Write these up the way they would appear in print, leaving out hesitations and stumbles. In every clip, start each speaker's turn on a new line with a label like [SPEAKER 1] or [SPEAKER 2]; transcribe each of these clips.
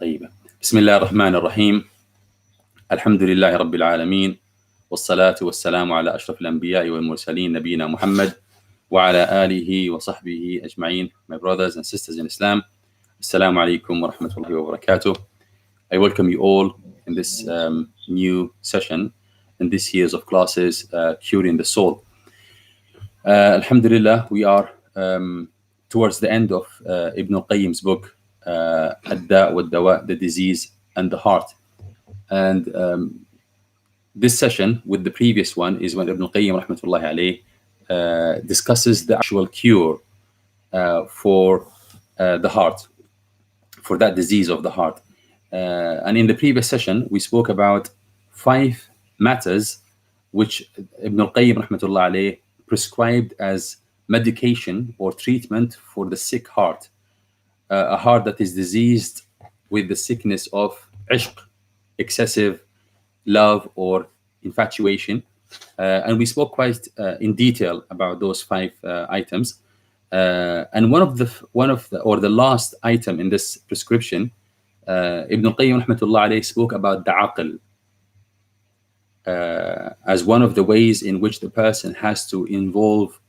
[SPEAKER 1] طيب بسم الله الرحمن الرحيم الحمد لله رب العالمين والصلاة والسلام على أشرف الأنبياء والمرسلين نبينا محمد وعلى آله وصحبه أجمعين. My brothers and sisters in Islam, Assalamu alaikum wa rahmatullahi wa barakatuh. I welcome you all in this new session in this years of classes, Curing the Soul. Alhamdulillah, we are towards the end of Ibnul Qayyim's book, waDawa, the Disease and the Heart. And this session with the previous one is when Ibnul Qayyim rahmatullahi alayh discusses the actual cure for the heart, for that disease of the heart. And in the previous session, we spoke about 5 matters which Ibnul Qayyim rahmatullahi alayh prescribed as medication or treatment for the sick heart, a heart that is diseased with the sickness of ishq, excessive love or infatuation. And we spoke quite in detail about those 5 items. And the last item in this prescription, Ibn Qayyim rahmatullah alayhi spoke about the aql as one of the ways in which the person has to involve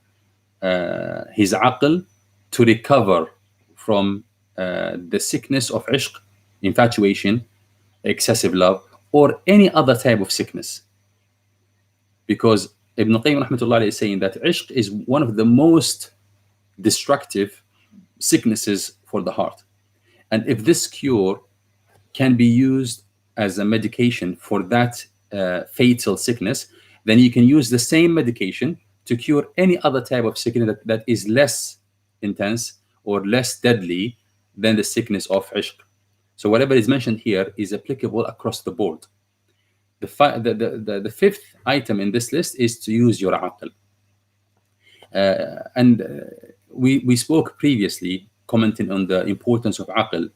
[SPEAKER 1] his aql to recover from the sickness of ishq, infatuation, excessive love, or any other type of sickness. Because Ibn Qayyim rahmatullah alayhi is saying that ishq is one of the most destructive sicknesses for the heart. And if this cure can be used as a medication for that fatal sickness, then you can use the same medication to cure any other type of sickness that is less intense or less deadly than the sickness of ishq. So whatever is mentioned here is applicable across the board. The 5th item in this list is to use your aql. We spoke previously, commenting on the importance of aql,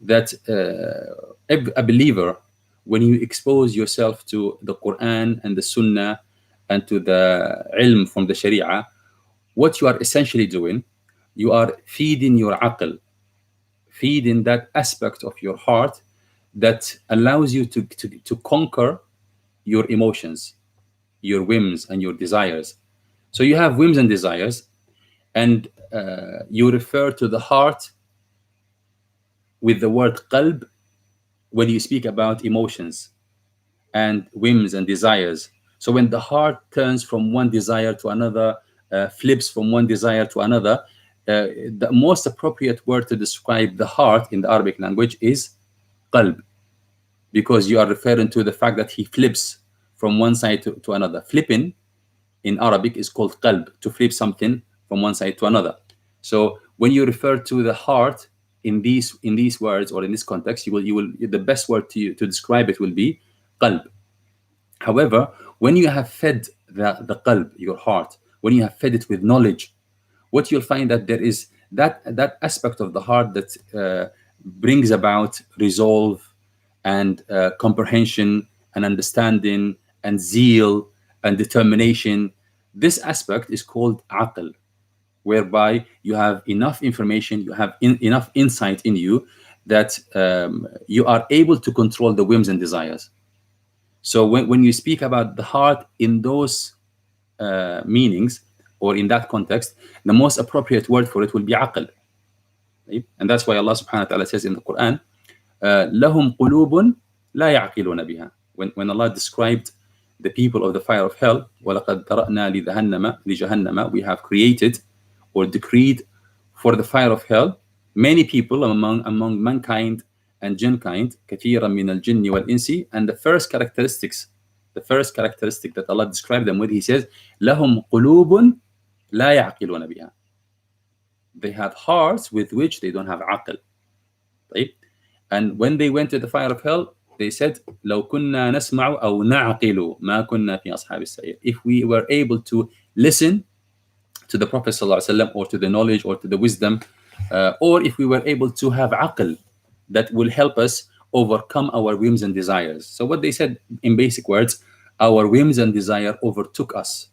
[SPEAKER 1] that a believer, when you expose yourself to the Quran and the Sunnah and to the ilm from the Sharia, what you are essentially doing, you are feeding your aql, feeding that aspect of your heart that allows you to conquer your emotions, your whims and your desires. So you have whims and desires, and you refer to the heart with the word qalb when you speak about emotions and whims and desires. So when the heart turns from one desire to another, flips from one desire to another, the most appropriate word to describe the heart in the Arabic language is qalb, because you are referring to the fact that he flips from one side to another. Flipping in Arabic is called qalb, to flip something from one side to another. So when you refer to the heart in these words or in this context, the best word to describe it will be qalb. However, when you have fed the qalb, your heart, when you have fed it with knowledge, what you'll find that there is that aspect of the heart that brings about resolve and comprehension and understanding and zeal and determination. This aspect is called aql, whereby you have enough information, you have enough insight in you that you are able to control the whims and desires. So when you speak about the heart in those meanings or in that context, the most appropriate word for it will be aql. And that's why Allah subhanahu wa ta'ala says in the Quran, لَهُمْ قُلُوبٌ لَا يَعْقِلُونَ بِهَا. When Allah described the people of the fire of hell, وَلَقَدْ ذَرَأْنَا لِجَهَنَّمَ, we have created or decreed for the fire of hell many people among mankind and jinnkind, كَثِيرًا مِنَ الْجِنِّ وَالْإِنسِ. And the first characteristic that Allah described them with, He says, لَهُمْ قُلُوبٌ لَا يَعْقِلُونَ بِهَا. They have hearts with which they don't have aql. Right? And when they went to the fire of hell, they said, لَوْ كُنَّا نَسْمَعُ أَوْ نَعْقِلُ مَا كُنَّا فِي أَصْحَابِ السَّعِيرِ. If we were able to listen to the Prophet ﷺ, or to the knowledge or to the wisdom, or if we were able to have aql that will help us overcome our whims and desires. So what they said in basic words, our whims and desire overtook us.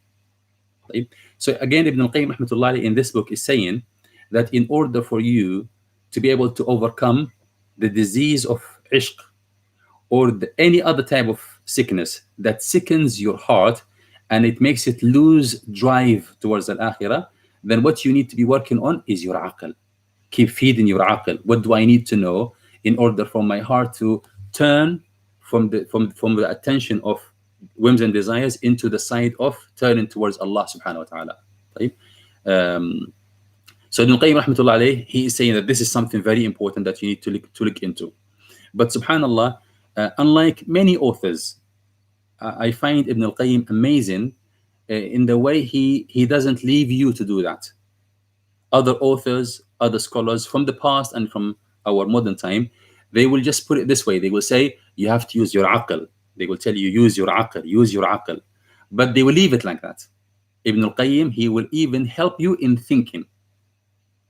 [SPEAKER 1] Right? So again, Ibn Qayyim rahmatullah in this book is saying that in order for you to be able to overcome the disease of ishq, or any other type of sickness that sickens your heart and it makes it lose drive towards al-akhirah, then what you need to be working on is your aql. Keep feeding your aql. What do I need to know in order for my heart to turn from the attention of whims and desires into the side of turning towards Allah subhanahu wa ta'ala. Right? So Ibn Qayyim rahmatullah alayh, he is saying that this is something very important that you need to look into. But subhanallah, unlike many authors, I find Ibn al-Qayyim amazing in the way he doesn't leave you to do that. Other authors, other scholars from the past and from our modern time, they will just put it this way. They will say, you have to use your aql. They will tell you, use your aql, use your aql. But they will leave it like that. Ibn al-Qayyim, he will even help you in thinking,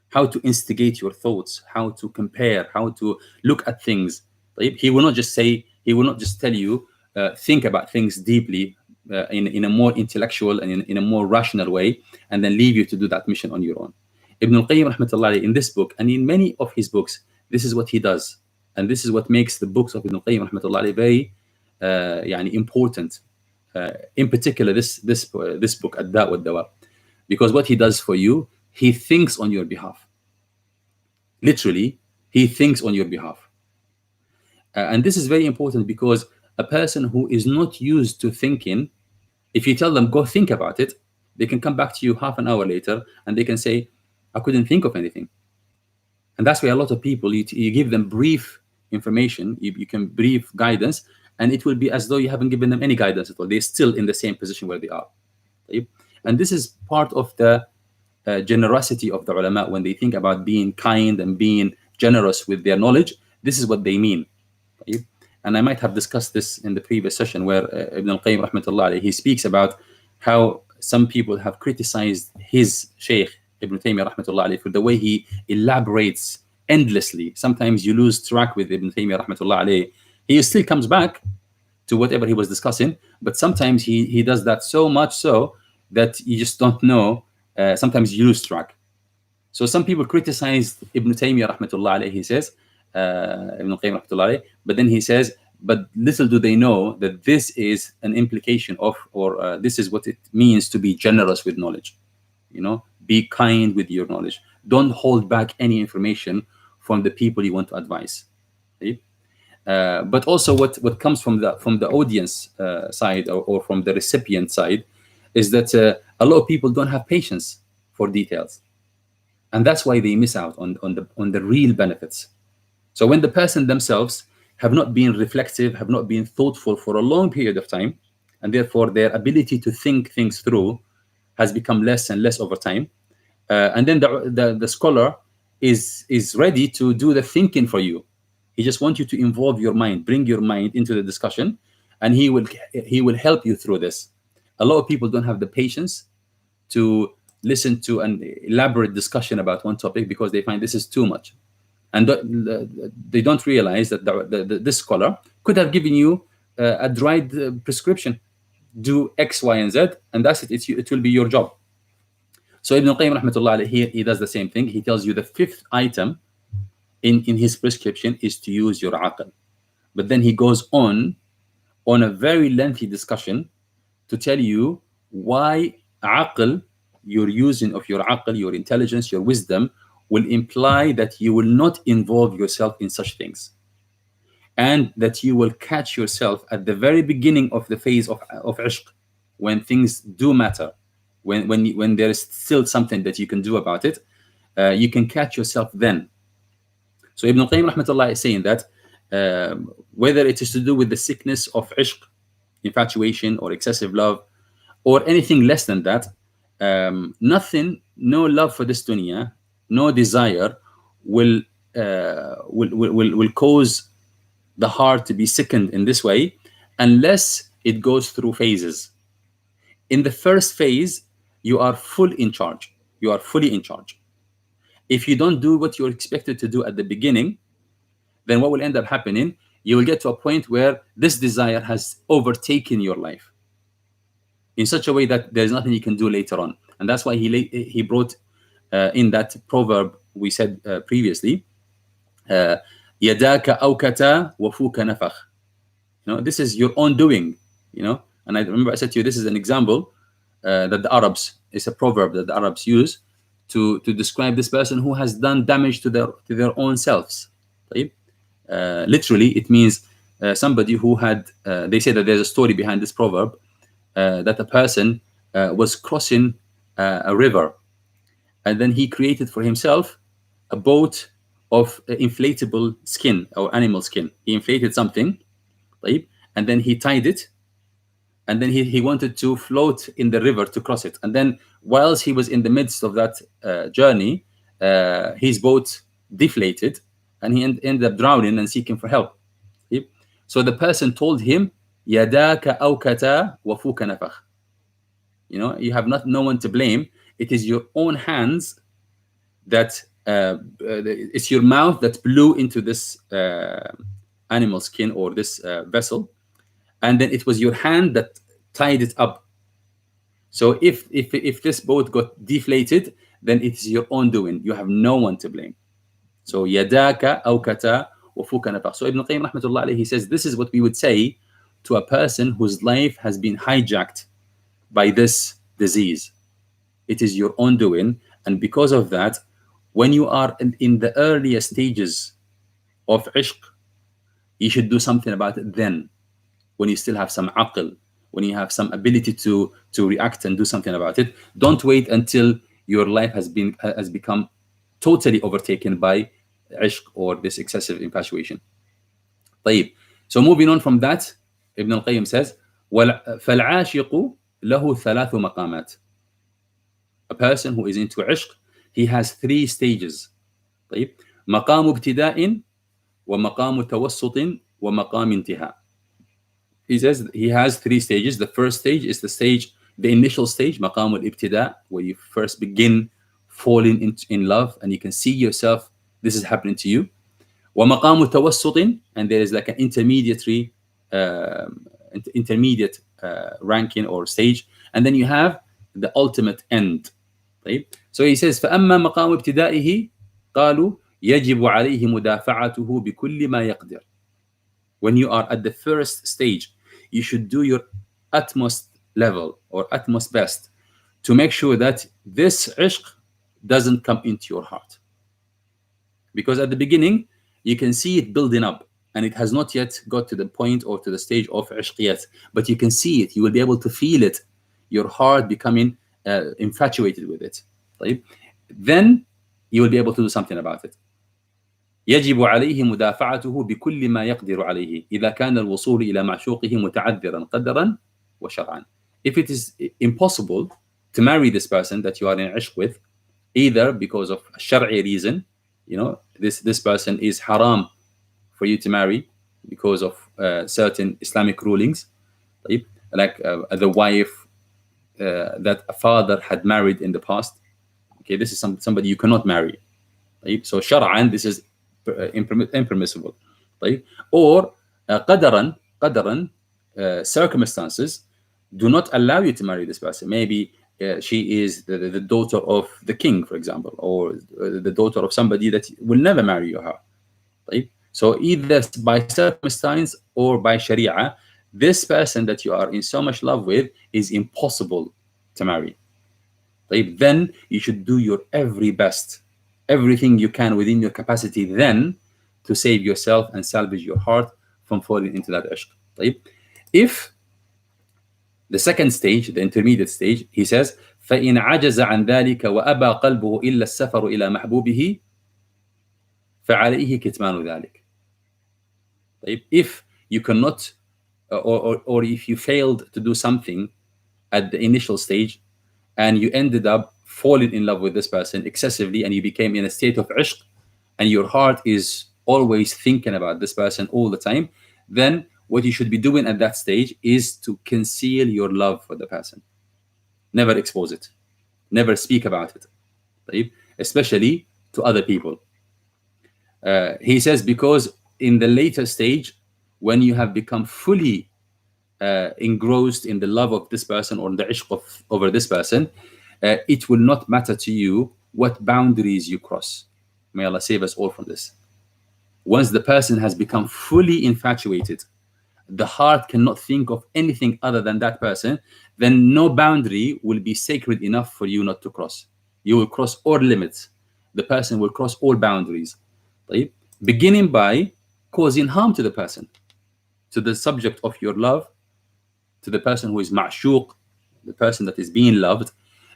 [SPEAKER 1] how to instigate your thoughts, how to compare, how to look at things. He will not just say, he will not just tell you, think about things deeply in a more intellectual and in a more rational way, and then leave you to do that mission on your own. Ibn al-Qayyim rahmatullah in this book and in many of his books, this is what he does. And this is what makes the books of Ibn al-Qayyim rahmatullah very important. In particular, this book, waDawa, because what he does for you, he thinks on your behalf. Literally, he thinks on your behalf. And this is very important because a person who is not used to thinking, if you tell them, go think about it, they can come back to you half an hour later and they can say, I couldn't think of anything. And that's why a lot of people, you give them brief information, you can brief guidance, and it will be as though you haven't given them any guidance at all. They're still in the same position where they are. And this is part of the generosity of the ulama. When they think about being kind and being generous with their knowledge, this is what they mean. And I might have discussed this in the previous session where Ibn al-Qayyim rahmatullah, he speaks about how some people have criticized his Shaykh Ibn Taymiyyah rahmatullah for the way he elaborates endlessly. Sometimes you lose track with Ibn Taymiyyah rahmatullah. He still comes back to whatever he was discussing, but sometimes he does that so much so that you just don't know. Sometimes you lose track. So some people criticized Ibn Taymiyyah rahmatullah, he says, Ibn Qayyim rahmatullah, but then he says, but little do they know that this is an implication of, or this is what it means to be generous with knowledge. Be kind with your knowledge. Don't hold back any information from the people you want to advise. But also what comes from the audience side or from the recipient side is that a lot of people don't have patience for details, and that's why they miss out on the real benefits. So when the person themselves have not been reflective, have not been thoughtful for a long period of time, and therefore their ability to think things through has become less and less over time, and then the scholar is ready to do the thinking for you. He just wants you to involve your mind, bring your mind into the discussion, and he will help you through this. A lot of people don't have the patience to listen to an elaborate discussion about one topic because they find this is too much, and they don't realize that this scholar could have given you a dried prescription. Do X, Y, and Z, and that's it. It will be your job. So Ibn al-Qayyim rahmatullah here, he does the same thing. He tells you the fifth item in his prescription is to use your aql. But then he goes on a very lengthy discussion to tell you why aql, your using of your aql, your intelligence, your wisdom, will imply that you will not involve yourself in such things, and that you will catch yourself at the very beginning of the phase of ishq, when things do matter, when there is still something that you can do about it, you can catch yourself then. So Ibn Qayyim rahmatullah is saying that whether it is to do with the sickness of ishq, infatuation or excessive love, or anything less than that, nothing, no love for this dunya, no desire will cause the heart to be sickened in this way unless it goes through phases. In the first phase, you are fully in charge. You are fully in charge. If you don't do what you're expected to do at the beginning, then what will end up happening, you will get to a point where this desire has overtaken your life in such a way that there's nothing you can do later on. And that's why he brought in that proverb we said previously, يداك أوكتا وفوك نفخ. This is your own doing. And I remember I said to you, this is an example that the Arabs, it's a proverb that the Arabs use to describe this person who has done damage to their own selves. Literally, it means somebody who had. They say that there's a story behind this proverb, that a person was crossing a river, and then he created for himself a boat of inflatable skin or animal skin. He inflated something, and then he tied it, and then he wanted to float in the river to cross it. And then whilst he was in the midst of that journey, his boat deflated, and he ended up drowning and seeking for help. So the person told him, "Yadaka awkata wa fuka nafakh." You have no one to blame. It is your own hands that it's your mouth that blew into this animal skin or this vessel, and then it was your hand that tied it up. So if this boat got deflated, then it is your own doing. You have no one to blame. So yadaka awkata wa fuka nafakh. So Ibn Qayyim rahmatullah alayhi, he says this is what we would say to a person whose life has been hijacked by this disease. It is your own doing, and because of that, when you are in the earlier stages of ishq, you should do something about it then, when you still have some aql, when you have some ability to react and do something about it. Don't wait until your life has become totally overtaken by ishq or this excessive infatuation. طيب. So moving on from that, Ibn al-Qayyim says, فَالْعَاشِقُ لَهُ ثَلَاثُ مَقَامَاتٍ. A person who is into ishq, he has three stages. طيب. مقام ابتداء ومقام توسط ومقام انتهاء. He says he has three stages. The first stage is the initial stage, maqam al-ibtida, where you first begin falling in love, and you can see yourself, this is happening to you. ومقام توسط, and there is like an intermediate ranking or stage, and then you have the ultimate end. طيب. So he says فأما مقام ابتدائه قالوا يجب عليه مدافعته بكل ما يقدر. When you are at the first stage, you should do your utmost level or utmost best to make sure that this ishq doesn't come into your heart. Because at the beginning, you can see it building up, and it has not yet got to the point or to the stage of ishq yet, but you can see it. You will be able to feel it, your heart becoming infatuated with it. Then you will be able to do something about it. يجب عليه مدافعته بكل ما يقدر عليه إذا كان الوصول إلى معشوقه متعذرا قدرا وشرعا. If it is impossible to marry this person that you are in ishq with, either because of a shar'i reason, this person is haram for you to marry because of certain Islamic rulings, like the wife that a father had married in the past. Okay, this is somebody you cannot marry. So shar'an, this is impermissible. Or qadaran, circumstances do not allow you to marry this person. Maybe she is the daughter of the king, for example, or the daughter of somebody that will never marry her. So either by circumstance or by sharia, this person that you are in so much love with is impossible to marry. Then you should do your every best, everything you can within your capacity then to save yourself and salvage your heart from falling into that ishq. If the second stage, the intermediate stage, he says, فَإِنْ عَجَزَ عَنْ ذَلِكَ وَأَبَى قَلْبُهُ إِلَّا السَّفَرُ إِلَى مَحْبُوبِهِ فَعَلَيْهِ كِتْمَانُ ذَلِكَ. If you cannot, or if you failed to do something at the initial stage, and you ended up falling in love with this person excessively, and you became in a state of ishq, and your heart is always thinking about this person all the time, then what you should be doing at that stage is to conceal your love for the person. Never expose it. Never speak about it, especially to other people. He says, because in the later stage, when you have become fully engrossed in the love of this person or the ishq over this person, it will not matter to you what boundaries you cross. May Allah save us all from this. Once the person has become fully infatuated, the heart cannot think of anything other than that person, then no boundary will be sacred enough for you not to cross. You will cross all limits. The person will cross all boundaries. طيب? Beginning by causing harm to the person, to the subject of your love, to the person who is ma'shuq, the person that is being loved.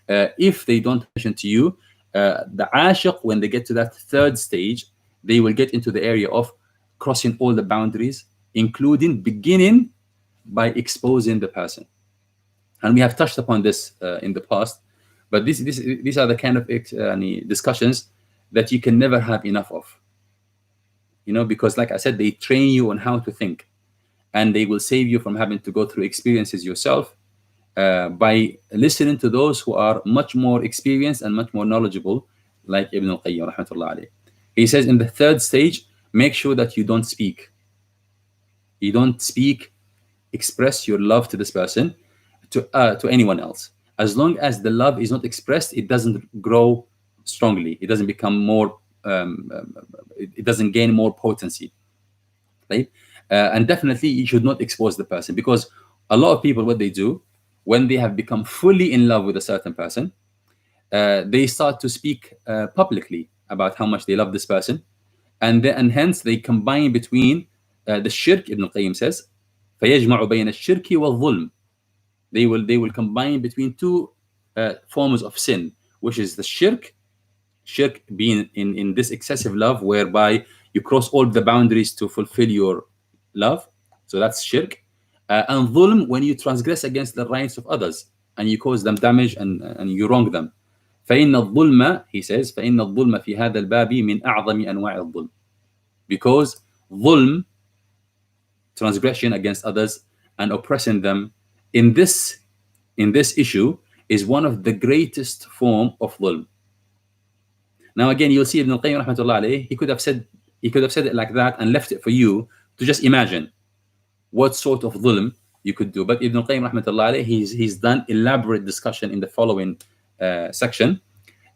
[SPEAKER 1] If they don't mention to you, the ashiq, when they get to that third stage, they will get into the area of crossing all the boundaries, including beginning by exposing the person. And we have touched upon this in the past, but these are the kind of discussions that you can never have enough of. Because like I said, they train you on how to think, and they will save you from having to go through experiences yourself by listening to those who are much more experienced and much more knowledgeable, like Ibnul Qayyim rahmatullah alayh. He says in the third stage, make sure that you don't speak. You don't speak, express your love to this person, to anyone else. As long as the love is not expressed, it doesn't grow strongly. It doesn't become more. It doesn't gain more potency, right? And definitely, you should not expose the person, because a lot of people, what they do when they have become fully in love with a certain person, they start to speak publicly about how much they love this person, and hence they combine between the shirk. Ibnul Qayyim says, فَيَجْمَعُ بَيْنَ الشِّرْكِ وَالظُّلْمِ. They will combine between two forms of sin, which is the shirk being in this excessive love, whereby you cross all the boundaries to fulfill your love. So that's shirk. And dhulm, when you transgress against the rights of others and you cause them damage and you wrong them. فإن الظلم, he says, فإن الظلم في هذا الباب من أعظم أنواع الظلم. Because dhulm, transgression against others and oppressing them, in this issue, is one of the greatest form of dhulm. Now again, you'll see Ibn al-Qayyim rahmatullah alayhi, he could have said it like that and left it for you to just imagine what sort of dhulm you could do. But Ibn al-Qayyim rahmatullah alayhi, he's done elaborate discussion in the following section,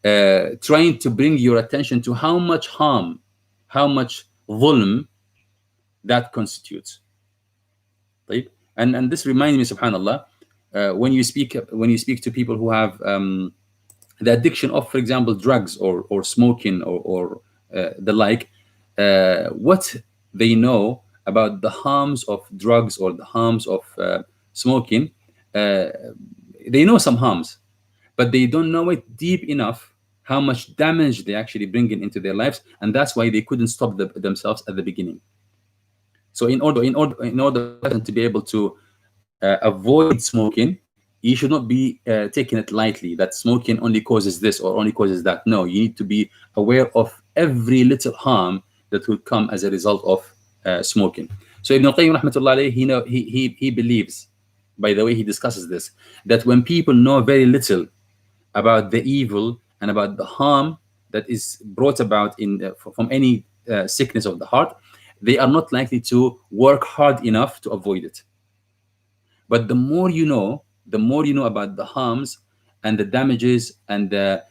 [SPEAKER 1] trying to bring your attention to how much harm, how much dhulm that constitutes. Right? And this reminds me, subhanallah, when you speak to people who have the addiction of, for example, drugs or smoking or the like, what they know about the harms of drugs or the harms of smoking, they know some harms, but they don't know it deep enough how much damage they actually bring into their lives, and that's why they couldn't stop themselves at the beginning. So in order to be able to avoid smoking, you should not be taking it lightly, that smoking only causes this or only causes that. No, you need to be aware of every little harm that will come as a result of smoking. So Ibn al-Qayyim rahmatullah alayhi, he believes, by the way he discusses this, that when people know very little about the evil and about the harm that is brought about from any sickness of the heart, they are not likely to work hard enough to avoid it. But the more you know about the harms and the damages and the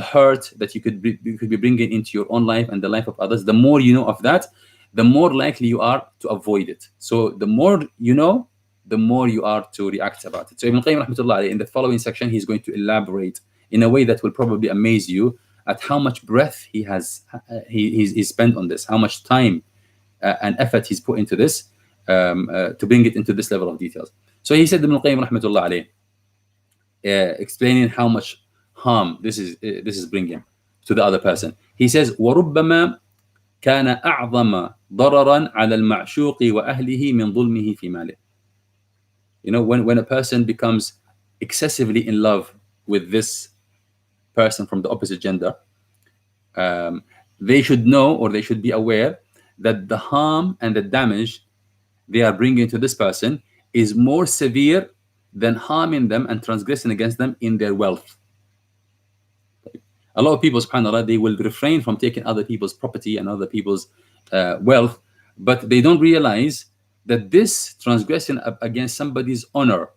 [SPEAKER 1] hurt that you could be bringing into your own life and the life of others, the more you know of that, the more likely you are to avoid it. So the more you know, the more you are to react about it. So Ibn Qayyim rahmatullah alayhi, in the following section, he's going to elaborate in a way that will probably amaze you at how much breath he's spent on this, how much time and effort he's put into this to bring it into this level of details. So he said, Ibn Qayyim rahmatullah alayhi, explaining how much harm this is bringing to the other person. He says, وَرُبَّمَا كَانَ أَعْظَمَ ضَرَرًا عَلَى الْمَعْشُوقِ وَأَهْلِهِ مِنْ ظُلْمِهِ فِي مَالِهِ. When a person becomes excessively in love with this person from the opposite gender, they should know, or they should be aware, that the harm and the damage they are bringing to this person is more severe than harming them and transgressing against them in their wealth. A lot of people, subhanAllah, they will refrain from taking other people's property and other people's wealth, but they don't realize that this transgression against somebody's honor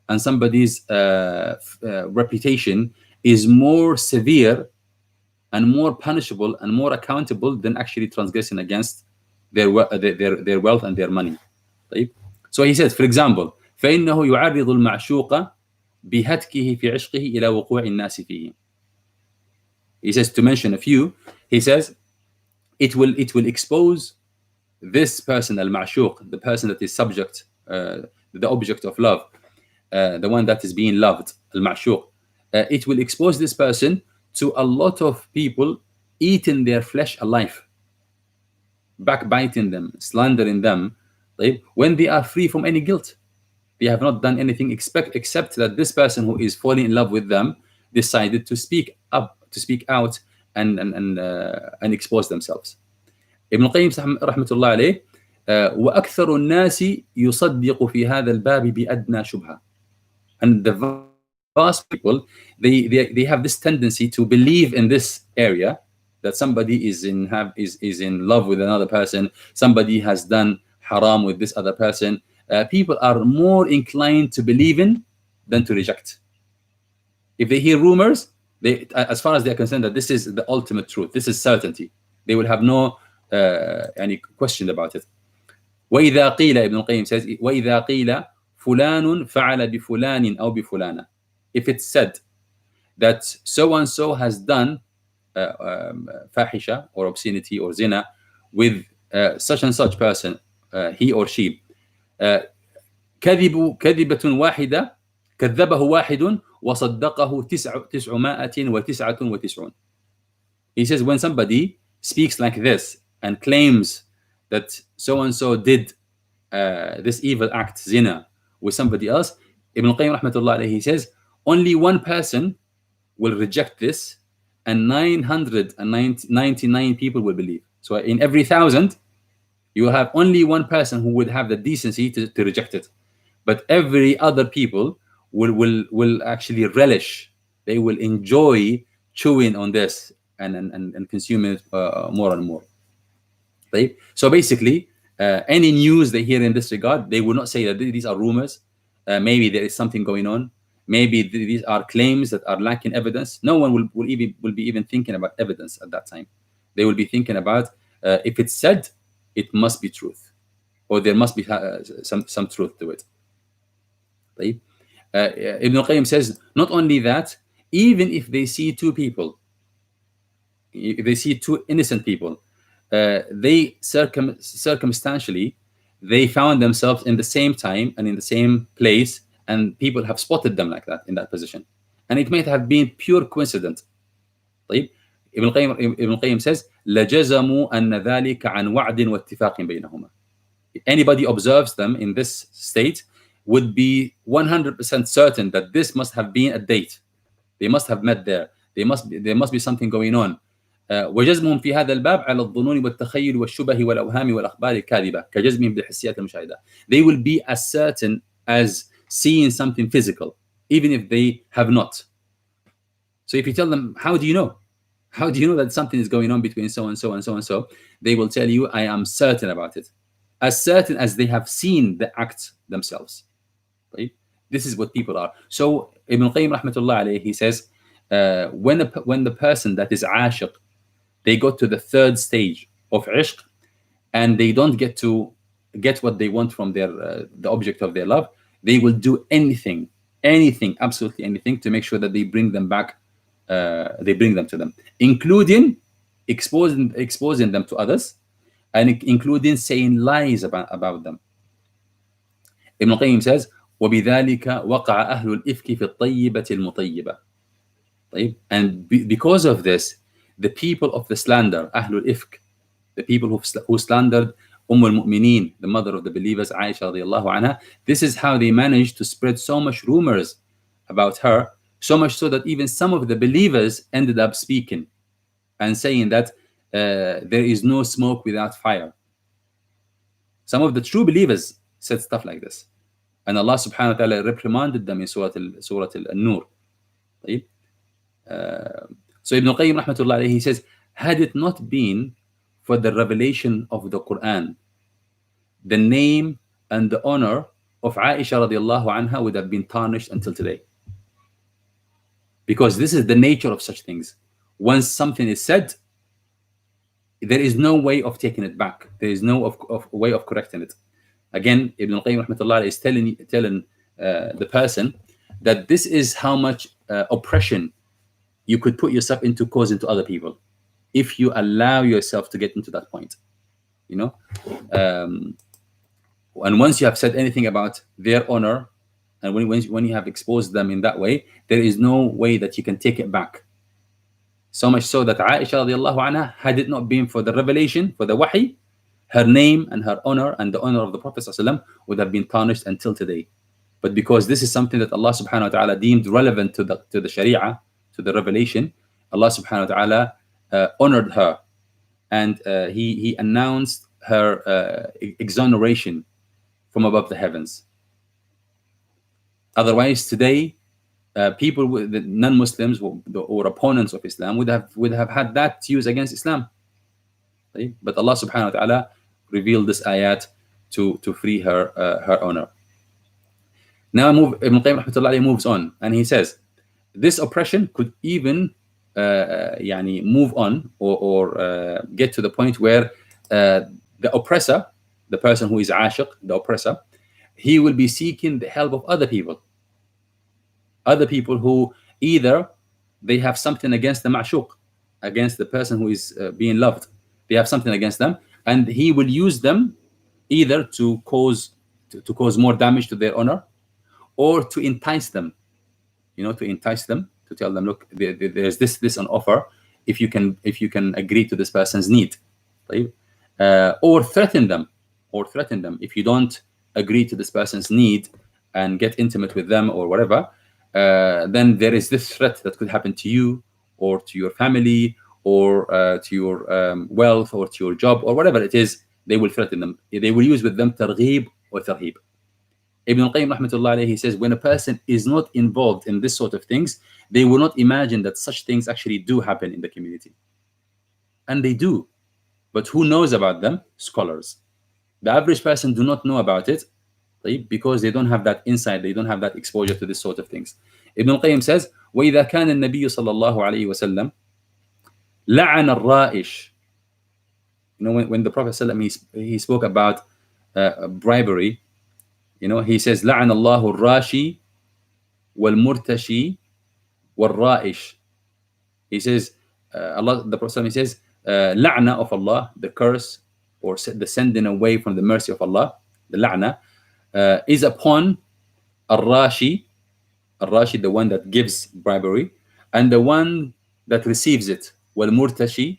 [SPEAKER 1] and somebody's reputation is more severe and more punishable and more accountable than actually transgressing against their wealth and their money. طيب. So he says, for example, فإنه يعرض المعشوق بهتكه في عشقه إلى وقوع الناس فيه. He says, to mention a few, he says, it will expose this person, al-ma'shuq, the person that is subject, the object of love, the one that is being loved, al-ma'shuq, it will expose this person to a lot of people eating their flesh alive, backbiting them, slandering them, right? When they are free from any guilt. They have not done anything except that this person who is falling in love with them decided to speak out and expose themselves. ابن القيم رحمة الله عليه وأكثر الناس يصدق في هذا الباب بأدنى شبهة. And the vast people, they have this tendency to believe in this area, that somebody is in love with another person, somebody has done haram with this other person. People are more inclined to believe in than to reject. If they hear rumors, as far as they are concerned that this is the ultimate truth, this is certainty, they will have no any question about it. وإذا قيل, Ibn al-Qayyim says, وإذا قيل فلان فعل بفلان أو بفلانة. If it's said that so and so has done fahisha or obscenity or zina with such and such person, he or she, كذبة واحدة كذبه واحد وصدقه 999. He says, when somebody speaks like this and claims that so and so did this evil act, zina, with somebody else, Ibn al-Qayyim rahmatullah alayhi, he says, only one person will reject this and 999 people will believe. So in every 1,000, you will have only one person who would have the decency to reject it. But every other people will actually relish, they will enjoy chewing on this and consuming it more and more. Right? So basically, any news they hear in this regard, they will not say that these are rumors. Maybe there is something going on. Maybe these are claims that are lacking evidence. No one will be even thinking about evidence at that time. They will be thinking about if it's said, it must be truth, or there must be some truth to it. Right? Ibn al-Qayyim says, not only that, even if they see two people, if they see two innocent people, they circumstantially, they found themselves in the same time and in the same place, and people have spotted them like that, in that position. And it might have been pure coincidence. طيب. Ibn al-Qayyim says, لَجَزَمُوا أَنَّ ذَلِكَ عَنْ وَعْدٍ وَاتِّفَاقٍ بَيْنَهُمَا. Anybody observes them in this state would be 100% certain that this must have been a date. They must have met there. There must be something going on. وجزمهم في هذا الباب على الظنون والتخيل والشبه والأوهام والأخبار الكاذبة كجزمهم بالحسيات المشاهدة. They will be as certain as seeing something physical, even if they have not. So if you tell them, how do you know? How do you know that something is going on between so and so and so and so? They will tell you, I am certain about it. As certain as they have seen the act themselves. Right? This is what people are. So Ibn al-Qayyim rahmatullah alayhi, he says, when the person that is ashiq, they got to the third stage of ishq, and they don't get what they want from the object of their love, they will do anything, absolutely anything, to make sure that they bring them back, they bring them to them, including exposing them to others, and including saying lies about them. Ibn al-Qayyim says, وَبِذَلِكَ وَقَعَ أَهْلُ الْإِفْكِ فِي الطَّيِّبَةِ الْمُطَيِّبَةِ. And because of this, the people of the slander, Ahlul Ifk, the people who slandered al-Mu'mineen, the mother of the believers, Aisha radiallahu anha, this is how they managed to spread so much rumors about her, so much so that even some of the believers ended up speaking and saying that there is no smoke without fire. Some of the true believers said stuff like this, and Allah subhanahu wa ta'ala reprimanded them in Surah Al-Nur. So Ibn al-Qayyim rahmatullah alayhi, he says, had it not been for the revelation of the Quran, the name and the honor of Aisha radiallahu anha would have been tarnished until today. Because this is the nature of such things. once something is said, there is no way of taking it back. There is no way of correcting it. Again, Ibn Qayyim rahmatullah is telling the person that this is how much oppression you could put yourself into causing to other people if you allow yourself to get into that point. You know, and once you have said anything about their honor, and when you have exposed them in that way, there is no way that you can take it back. So much so that Aisha radiallahu anha, had it not been for the revelation, for the wahi, her name and her honor and the honor of the Prophet ﷺ would have been tarnished until today. But because this is something that Allah subhanahu wa ta'ala deemed relevant to the Sharia, to the revelation, Allah subhanahu wa ta'ala honored her, and he announced her exoneration from above the heavens. Otherwise, today, people, the non-Muslims or opponents of Islam would have had that used against Islam. Right? But Allah subhanahu wa ta'ala revealed this ayat to free her honor. Now Ibn Qayyim rahmatullah moves on, and he says this oppression could even move on or get to the point where the oppressor, the person who is ashiq, the oppressor, he will be seeking the help of other people who either they have something against the ma'shuq, against the person who is being loved. They have something against them, and he will use them either to cause more damage to their honor, or to entice them, to tell them, look, there's this on offer if you can agree to this person's need, right? Or threaten them if you don't agree to this person's need and get intimate with them or whatever, then there is this threat that could happen to you or to your family or to your wealth or to your job or whatever it is. They will threaten them. They will use with them targhib or tarhib. Ibn al-Qayyim rahmatullah alayhi, he says, when a person is not involved in this sort of things, they will not imagine that such things actually do happen in the community. And they do. But who knows about them? Scholars. The average person do not know about it, right? Because they don't have that insight, they don't have that exposure to this sort of things. Ibn al-Qayyim says, وَإِذَا كَانَ النَّبِيُّ صَلَّى اللَّهُ عَلَيْهِ وَسَلَّمَ لَعَنَ الرَّائِشِ. When the Prophet ﷺ, he spoke about bribery, he says, لَعَنَ اللَّهُ الرَّاشِي وَالْمُرْتَشِي وَالرَّائِشِ. He says, the Prophet ﷺ says, la'na of Allah, the curse or the sending away from the mercy of Allah, the la'na, is upon al-rashi, the one that gives bribery, and the one that receives it, wal-murtashi,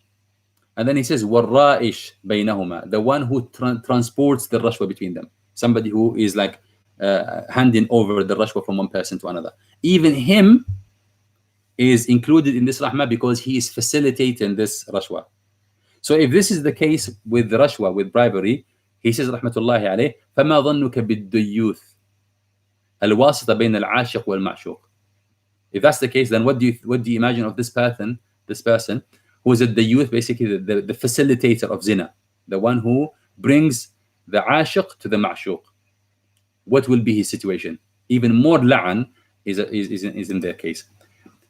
[SPEAKER 1] and then he says, wal-ra'ish baynahuma, the one who transports the rashwa between them, somebody who is like handing over the rashwa from one person to another. Even him is included in this rahmah because he is facilitating this rashwa. So if this is the case with the rashwa, with bribery, he says rahmatullahi alayh, فَمَا ظَنُّكَ بِالدُّيُّوثِ الْوَاسِطَ بَيْنَ الْعَاشِقِ وَالْمَعْشُوقِ. If that's the case, then what do you imagine of this person who is the youth, basically the facilitator of zina, the one who brings the ashiq to the ma'shuq? What will be his situation? Even more la'an is in their case.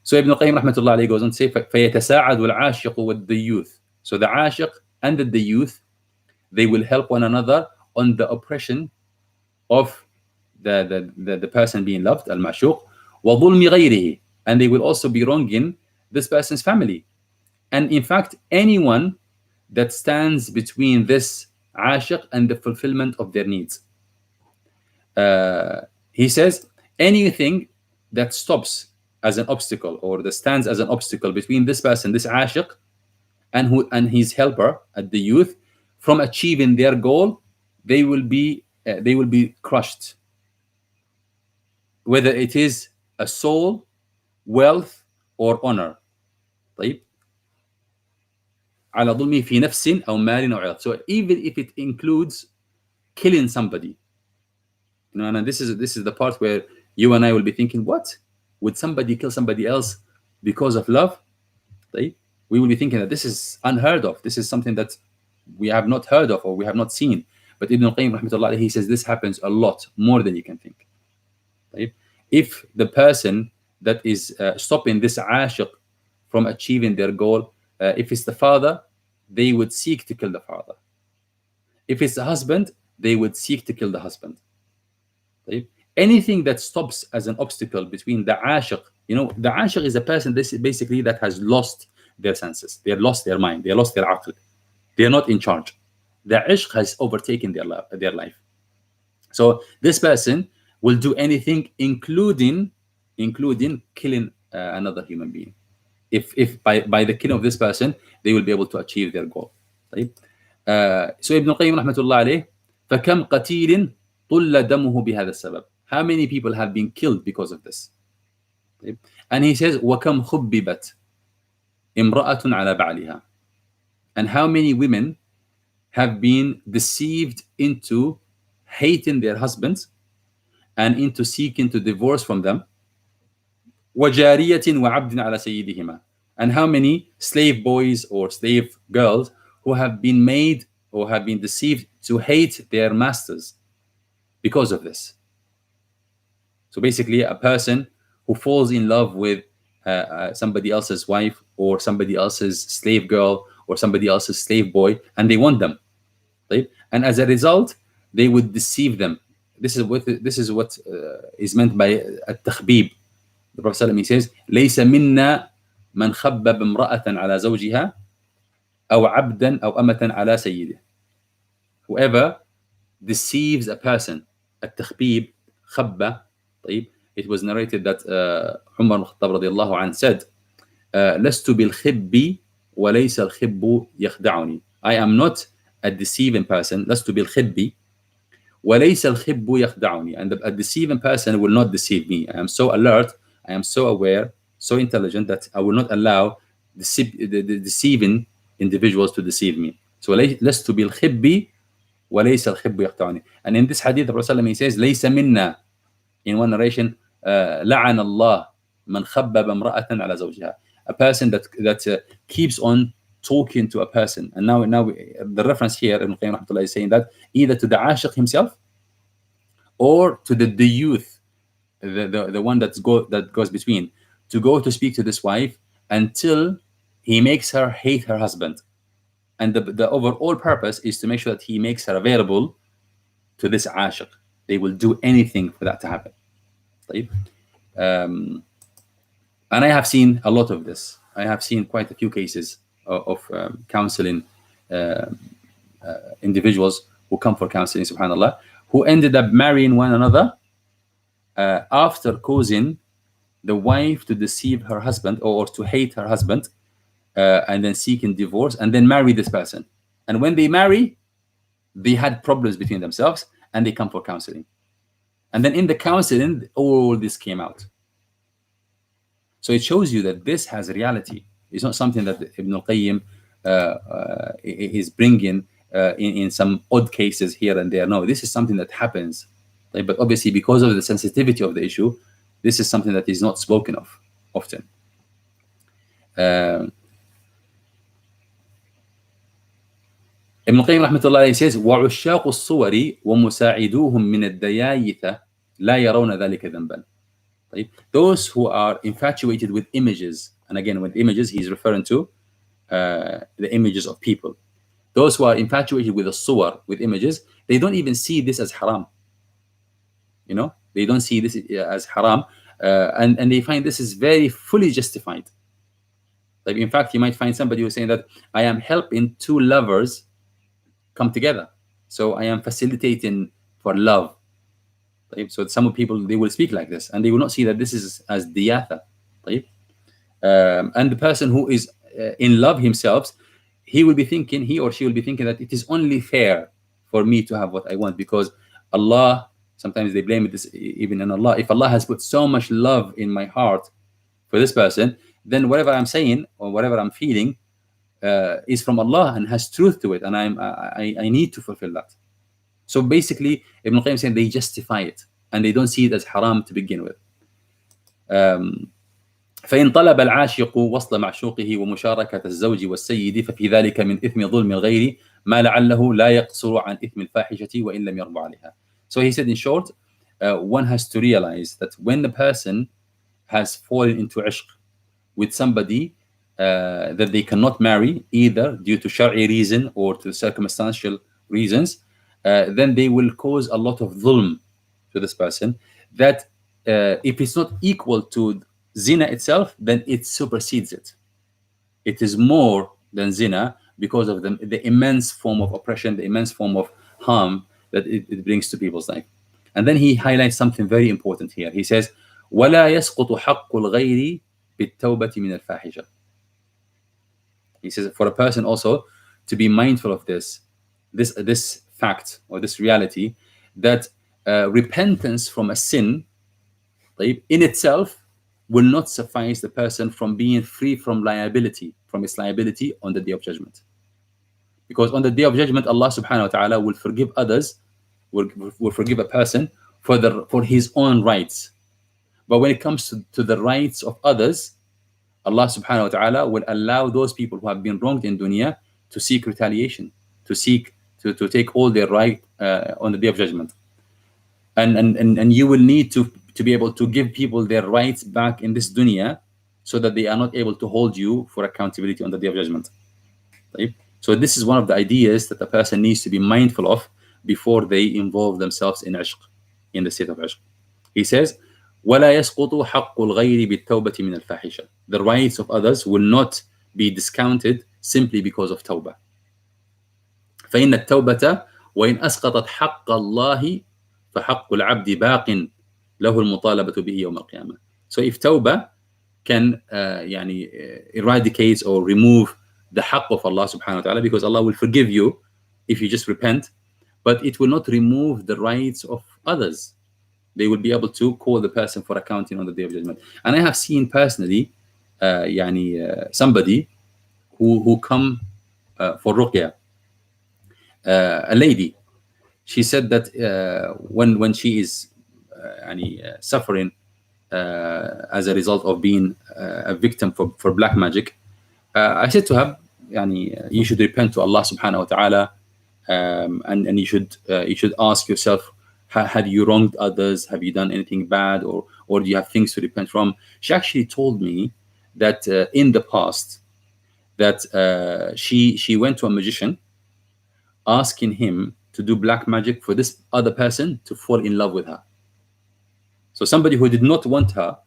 [SPEAKER 1] So Ibn Qayyim rahmatullah alayhi goes on to say, فَيَتَسَاعَدُ الْعَاشِقُ وَالدَّيُّوثِ. So the ashiq and the youth, they will help one another on the oppression of the person being loved, al-ma'shuq, وَظُلْمِ غَيْرِهِ, and they will also be wronging this person's family. And in fact, anyone that stands between this ashiq and the fulfillment of their needs. He says, anything that stops as an obstacle or that stands as an obstacle between this person, this ashiq, and his helper at the youth from achieving their goal, they will be crushed, whether it is a soul, wealth, or honor. طيب. على ظلمه في نفس أو مال أو عرض. So even if it includes killing somebody, and this is the part where you and I will be thinking, what? Would somebody kill somebody else because of love? طيب. We will be thinking that this is unheard of. This is something that we have not heard of or we have not seen. But Ibn al-Qayyim rahmatullah, he says this happens a lot, more than you can think. Right? If the person that is stopping this ashiq from achieving their goal. If it's the father, they would seek to kill the father. If it's the husband, they would seek to kill the husband. Anything that stops as an obstacle between the ashiq, the ashiq is a person basically that has lost their senses. They lost their mind. They lost their aql. They are not in charge. The ishq has overtaken their life. So this person will do anything, including killing another human being. If by the killing of this person, they will be able to achieve their goal. So Ibn Qayyim rahmatullah alayh, فَكَمْ قَتِيلٍ طُلَّ دَمُهُ بِهَذَا السَّبَبِ. How many people have been killed because of this? And he says, وَكَمْ خُبِّبَتْ إِمْرَأَةٌ عَلَى بَعْلِهَا. And how many women have been deceived into hating their husbands and into seeking to divorce from them. وَجَارِيَةٍ وَعَبْدٍ عَلَى سَيِّدِهِمَا. And how many slave boys or slave girls who have been made or have been deceived to hate their masters because of this. So basically, a person who falls in love with somebody else's wife or somebody else's slave girl or somebody else's slave boy, and they want them, right? And as a result, they would deceive them. This is what is meant by at-takhbib. The Prophet ﷺ says, "ليس منا من خبب امرأة على زوجها أو عبدا أو أمة على سيده." Whoever deceives a person, at-takhbib, khabba. It was narrated that Umar al-Khattab radiyallahu anhu said, "لست بالخب وليس الخب يخدعني." I am not a deceiving person. لست بالخب وليس الخب يخدعني. And a deceiving person will not deceive me. I am so alert, I am so aware, so intelligent that I will not allow the deceiving individuals to deceive me. So لست بالخب وليس الخب يخدعني. And in this hadith, the Prophet he says, ليس منا. In one narration, لعن الله من خبب امرأة على زوجها. A person that keeps on talking to a person. And now the reference here, Ibn Qayyim rahmatullah is saying that either to the ashiq himself or to the youth, the one that goes between, to go to speak to this wife until he makes her hate her husband. And the overall purpose is to make sure that he makes her available to this ashiq. They will do anything for that to happen. And I have seen a lot of this. I have seen quite a few cases of counseling individuals who come for counseling, subhanAllah, who ended up marrying one another after causing the wife to deceive her husband or to hate her husband, and then seeking divorce, and then marry this person. And when they marry, they had problems between themselves, and they come for counseling. And then in the counseling, all this came out. So it shows you that this has reality. It's not something that Ibn Qayyim is bringing in some odd cases here and there. No, this is something that happens. But obviously, because of the sensitivity of the issue, this is something that is not spoken of often. Ibn Qayyim rahmatullah says, وَعُشَّاقُ الصُّوَرِ وَمُسَاعِدُوهُم مِّنَ الدَّيَايِثَ لَا يَرَوْنَ ذَلِكَ ذَنْبًا. Those who are infatuated with images, and again, with images, he's referring to the images of people. Those who are infatuated with the suwar, with images, they don't even see this as haram. They don't see this as haram, and they find this is very fully justified. Like, in fact, you might find somebody who's saying that I am helping two lovers come together. So I am facilitating for love. So some people, they will speak like this, and they will not see that this is as diyatha. And the person who is in love himself, he or she will be thinking that it is only fair for me to have what I want, because Allah, sometimes they blame this even in Allah. If Allah has put so much love in my heart for this person, then whatever I'm saying or whatever I'm feeling is from Allah and has truth to it, and I need to fulfill that. So basically, Ibn Qayyim saying they justify it and they don't see it as haram to begin with. فإن طلب العاشق وصل معشوقه ومشاركة الزوج والسيد ففي ذلك من إثم ظلم الغير ما لعله لا يقصر عن إثم الفاحشة وإن لم يرضى عليها. So he said, in short, one has to realize that when the person has fallen into ishq with somebody, that they cannot marry either due to Shari'i reason or to circumstantial reasons, then they will cause a lot of dhulm to this person. That if it's not equal to zina itself, then it supersedes it. It is more than zina because of the immense form of oppression, the immense form of harm that it brings to people's life. And then he highlights something very important here. He says, وَلَا يَسْقُطُ حَقُّ الْغَيْرِ بِالتَّوْبَةِ مِنَ الْفَاحِشَةِ. He says, for a person also to be mindful of this fact or this reality, that repentance from a sin in itself will not suffice the person from being free from liability, from its liability on the Day of Judgment. Because on the Day of Judgment, Allah subhanahu wa ta'ala will forgive others, will forgive a person for his own rights. But when it comes to the rights of others, Allah subhanahu wa ta'ala will allow those people who have been wronged in dunya to seek retaliation, to take all their right on the Day of Judgment. And you will need to be able to give people their rights back in this dunya so that they are not able to hold you for accountability on the Day of Judgment. Right? So this is one of the ideas that a person needs to be mindful of before they involve themselves in ishq, in the state of ishq. He says, وَلَا يَسْقُطُ حَقُّ الْغَيْرِ بِالتَّوْبَةِ مِنَ الْفَاحِشَةِ. The rights of others will not be discounted simply because of tawbah. فإن التوبة وإن أسقطت حق الله فحق العبد باق له المطالبة به يوم القيامة. So if tawbah can eradicate or remove the haqq of Allah subhanahu wa ta'ala, because Allah will forgive you if you just repent, but it will not remove the rights of others. They will be able to call the person for accounting on the Day of Judgment. And I have seen personally somebody who come for ruqya, a lady. She said that when she is suffering as a result of being a victim for black magic, I said to her, you should repent to Allah subhanahu wa ta'ala, and you should ask yourself, have you wronged others? Have you done anything bad, or do you have things to repent from? She actually told me that in the past that she went to a magician asking him to do black magic for this other person to fall in love with her. So somebody who did not want her,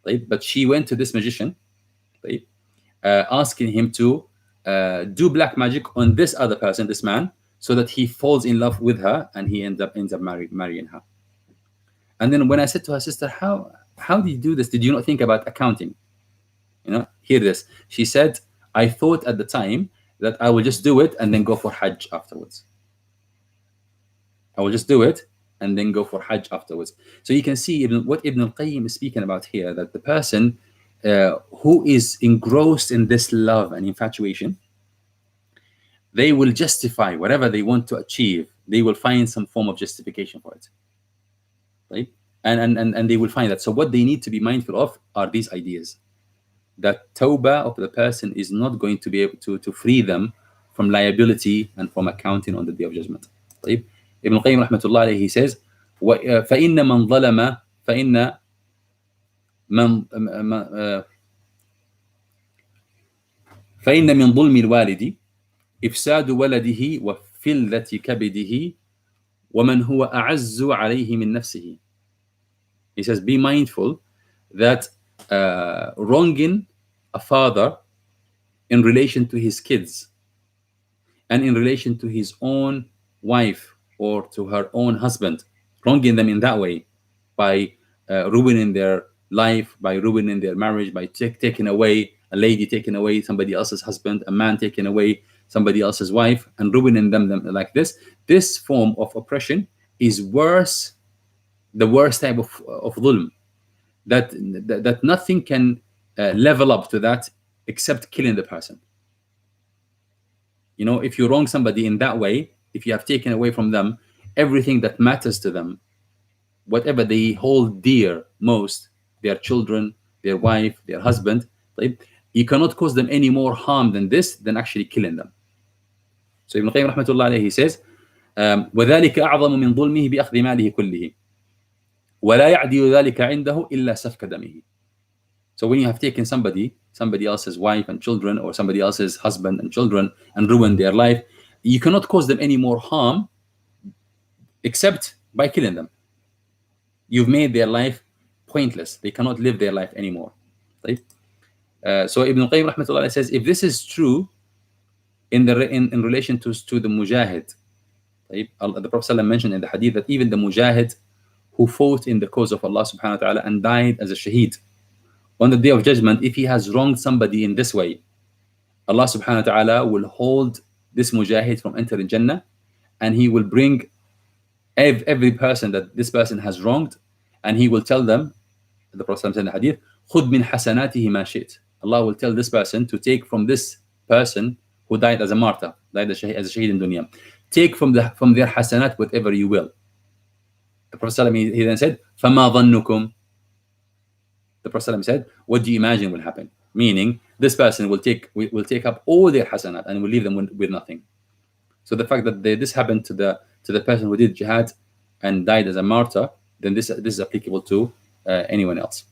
[SPEAKER 1] right, but she went to this magician, right, asking him to do black magic on this other person, this man, so that he falls in love with her and he ends up marrying her. And then when I said to her, sister, how did you do this? Did you not think about accounting? Hear this. She said, I thought at the time that I will just do it and then go for Hajj afterwards. I will just do it and then go for Hajj afterwards. So you can see what Ibnul Qayyim is speaking about here, that the person who is engrossed in this love and infatuation, they will justify whatever they want to achieve. They will find some form of justification for it, right? And they will find that. So what they need to be mindful of are these ideas, that tawbah of the person is not going to be able to free them from liability and from accounting on the Day of Judgment. Right? Ibn Qayyim rahmatullah alayhi, he says, فَإِنَّ مَنْ ظَلَمَ فَإِنَّ مِنْ ظُلْمِ الْوَالِدِ إفساد ولده وفلة كبده ومن هو أعز عليه من نفسه. He says, be mindful that wronging a father in relation to his kids and in relation to his own wife or to her own husband, wronging them in that way by ruining their life, by ruining their marriage, by taking away a lady, taking away somebody else's husband, a man taking away somebody else's wife and ruining them like this. This form of oppression is worse, the worst type of dhulm, that nothing can level up to that except killing the person. If you wrong somebody in that way, if you have taken away from them everything that matters to them, whatever they hold dear most, their children, their wife, their husband, right? You cannot cause them any more harm than actually killing them. So Ibn Qayyim rahmatullah alayhi, he says, وَذَلِكَ أَعْظَمُ مِنْ ظُلْمِهِ بِأَخْذِ مَالِهِ كُلِّهِ وَلَا يَعْدِلُ ذَلِكَ عِنْدَهُ إِلَّا سَفْكَ دَمِهِ. So when you have taken somebody else's wife and children, or somebody else's husband and children, and ruined their life, you cannot cause them any more harm except by killing them. You've made their life pointless. They cannot live their life anymore. Right? So Ibn Qayyim rahmatullah says, if this is true in relation to the mujahid, right? The Prophet ﷺ mentioned in the hadith that even the mujahid who fought in the cause of Allah subhanahu wa ta'ala and died as a shaheed, on the day of judgment, if he has wronged somebody in this way, Allah subhanahu wa ta'ala will hold this mujahid from entering Jannah, and he will bring every person that this person has wronged, and he will tell them, the Prophet said in the hadith, خُذْ مِنْ حَسَنَاتِهِ مَا شِئْتَ. Allah will tell this person to take from this person who died as a martyr, died as a shaheed in dunya, take from their hasanat whatever you will. The Prophet he then said, فَمَا ظَنُّكُمْ. The Prophet said, what do you imagine will happen? Meaning, this person will take up all their hasanat and will leave them with nothing. So the fact that this happened to the person who did jihad and died as a martyr, then this is applicable to anyone else.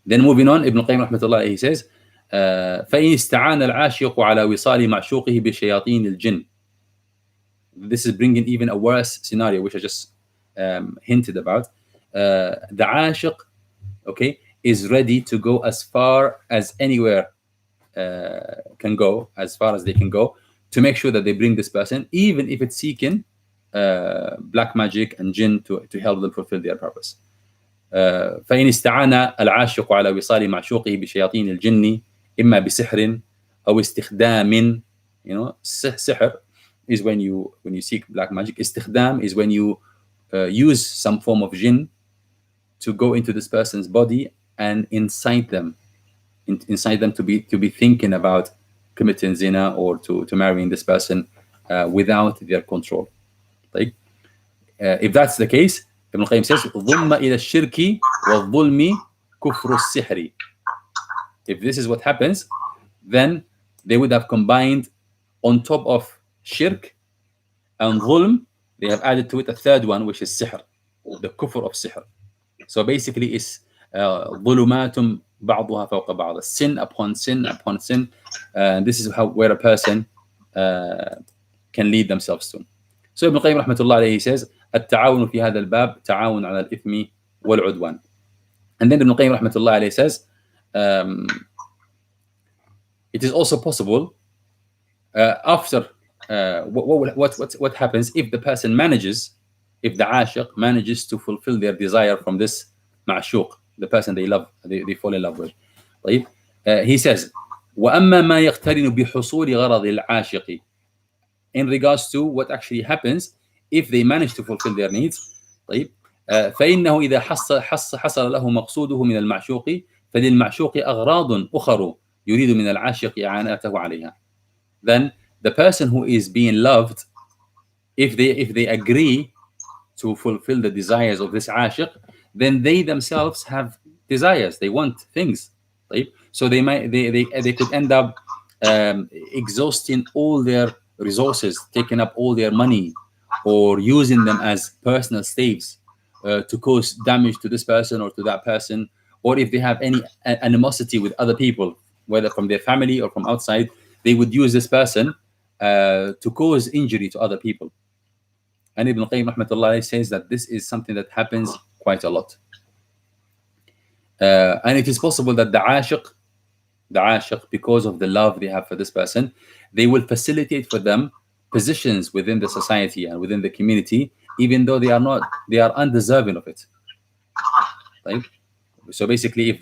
[SPEAKER 1] Then moving on, Ibn Qayyim rahmatullah, he says, فَإِنِ اسْتَعَانَ الْعَاشِقُ عَلَى وِصَالِ مَعْشُوقِهِ بِشَيَاطِينِ الْجِنِّ. This is bringing even a worse scenario, which I just hinted about. The ashiq, okay, is ready to go as far as anywhere can go, as far as they can go, to make sure that they bring this person, even if it's seeking black magic and jinn to help them fulfill their purpose. فإن استعان العاشق على وصال معشوقه بشياطين الجن إما بسحر أو استخدام. Sihr is when you seek black magic. Istikhdam is when you use some form of jinn to go into this person's body and incite them to be thinking about committing zina or to marrying this person without their control. Like, if that's the case, Ibn Qayyim says, ضُمَّ إِلَى الشِّرْكِ وَالظُّلْمِ كُفْرُ السِّحْرِ. If this is what happens, then they would have combined on top of shirk and dhulm, they have added to it a third one, which is sihr, the kufr of sihr. So basically it's ظُلُمَاتٌ بَعْضُهَا فَوْقَ بَعْضٍ, sin upon sin upon sin. This is where a person can lead themselves to. So Ibn Qayyim rahmatullah alayhi says, التعاون في هذا الباب تعاون على الإثم والعدوان. And then Ibn Qayyim rahmatullah alayhi says, it is also possible after what happens if the person if the ashiq manages to fulfill their desire from this ma'shuq, the person they love, they fall in love with. Right? He says, وأما ما يقترن بحصول غرض العاشق. In regards to what actually happens if they manage to fulfill their needs, طيب فإنه إذا حصل له مقصوده من المعشوق فللمعشوق أغراض أخرى يريد من العاشق إعانته عليها. Then the person who is being loved, if they agree to fulfill the desires of this ashiq, then they themselves have desires, they want things, right? So they could end up exhausting all their resources, taking up all their money, or using them as personal slaves to cause damage to this person or to that person, or if they have any animosity with other people, whether from their family or from outside, they would use this person to cause injury to other people. And Ibn Qayyim rahmatullah says that this is something that happens quite a lot. And it is possible that the ashiq, because of the love they have for this person, they will facilitate for them positions within the society and within the community, even though they are undeserving of it. Right? So basically, if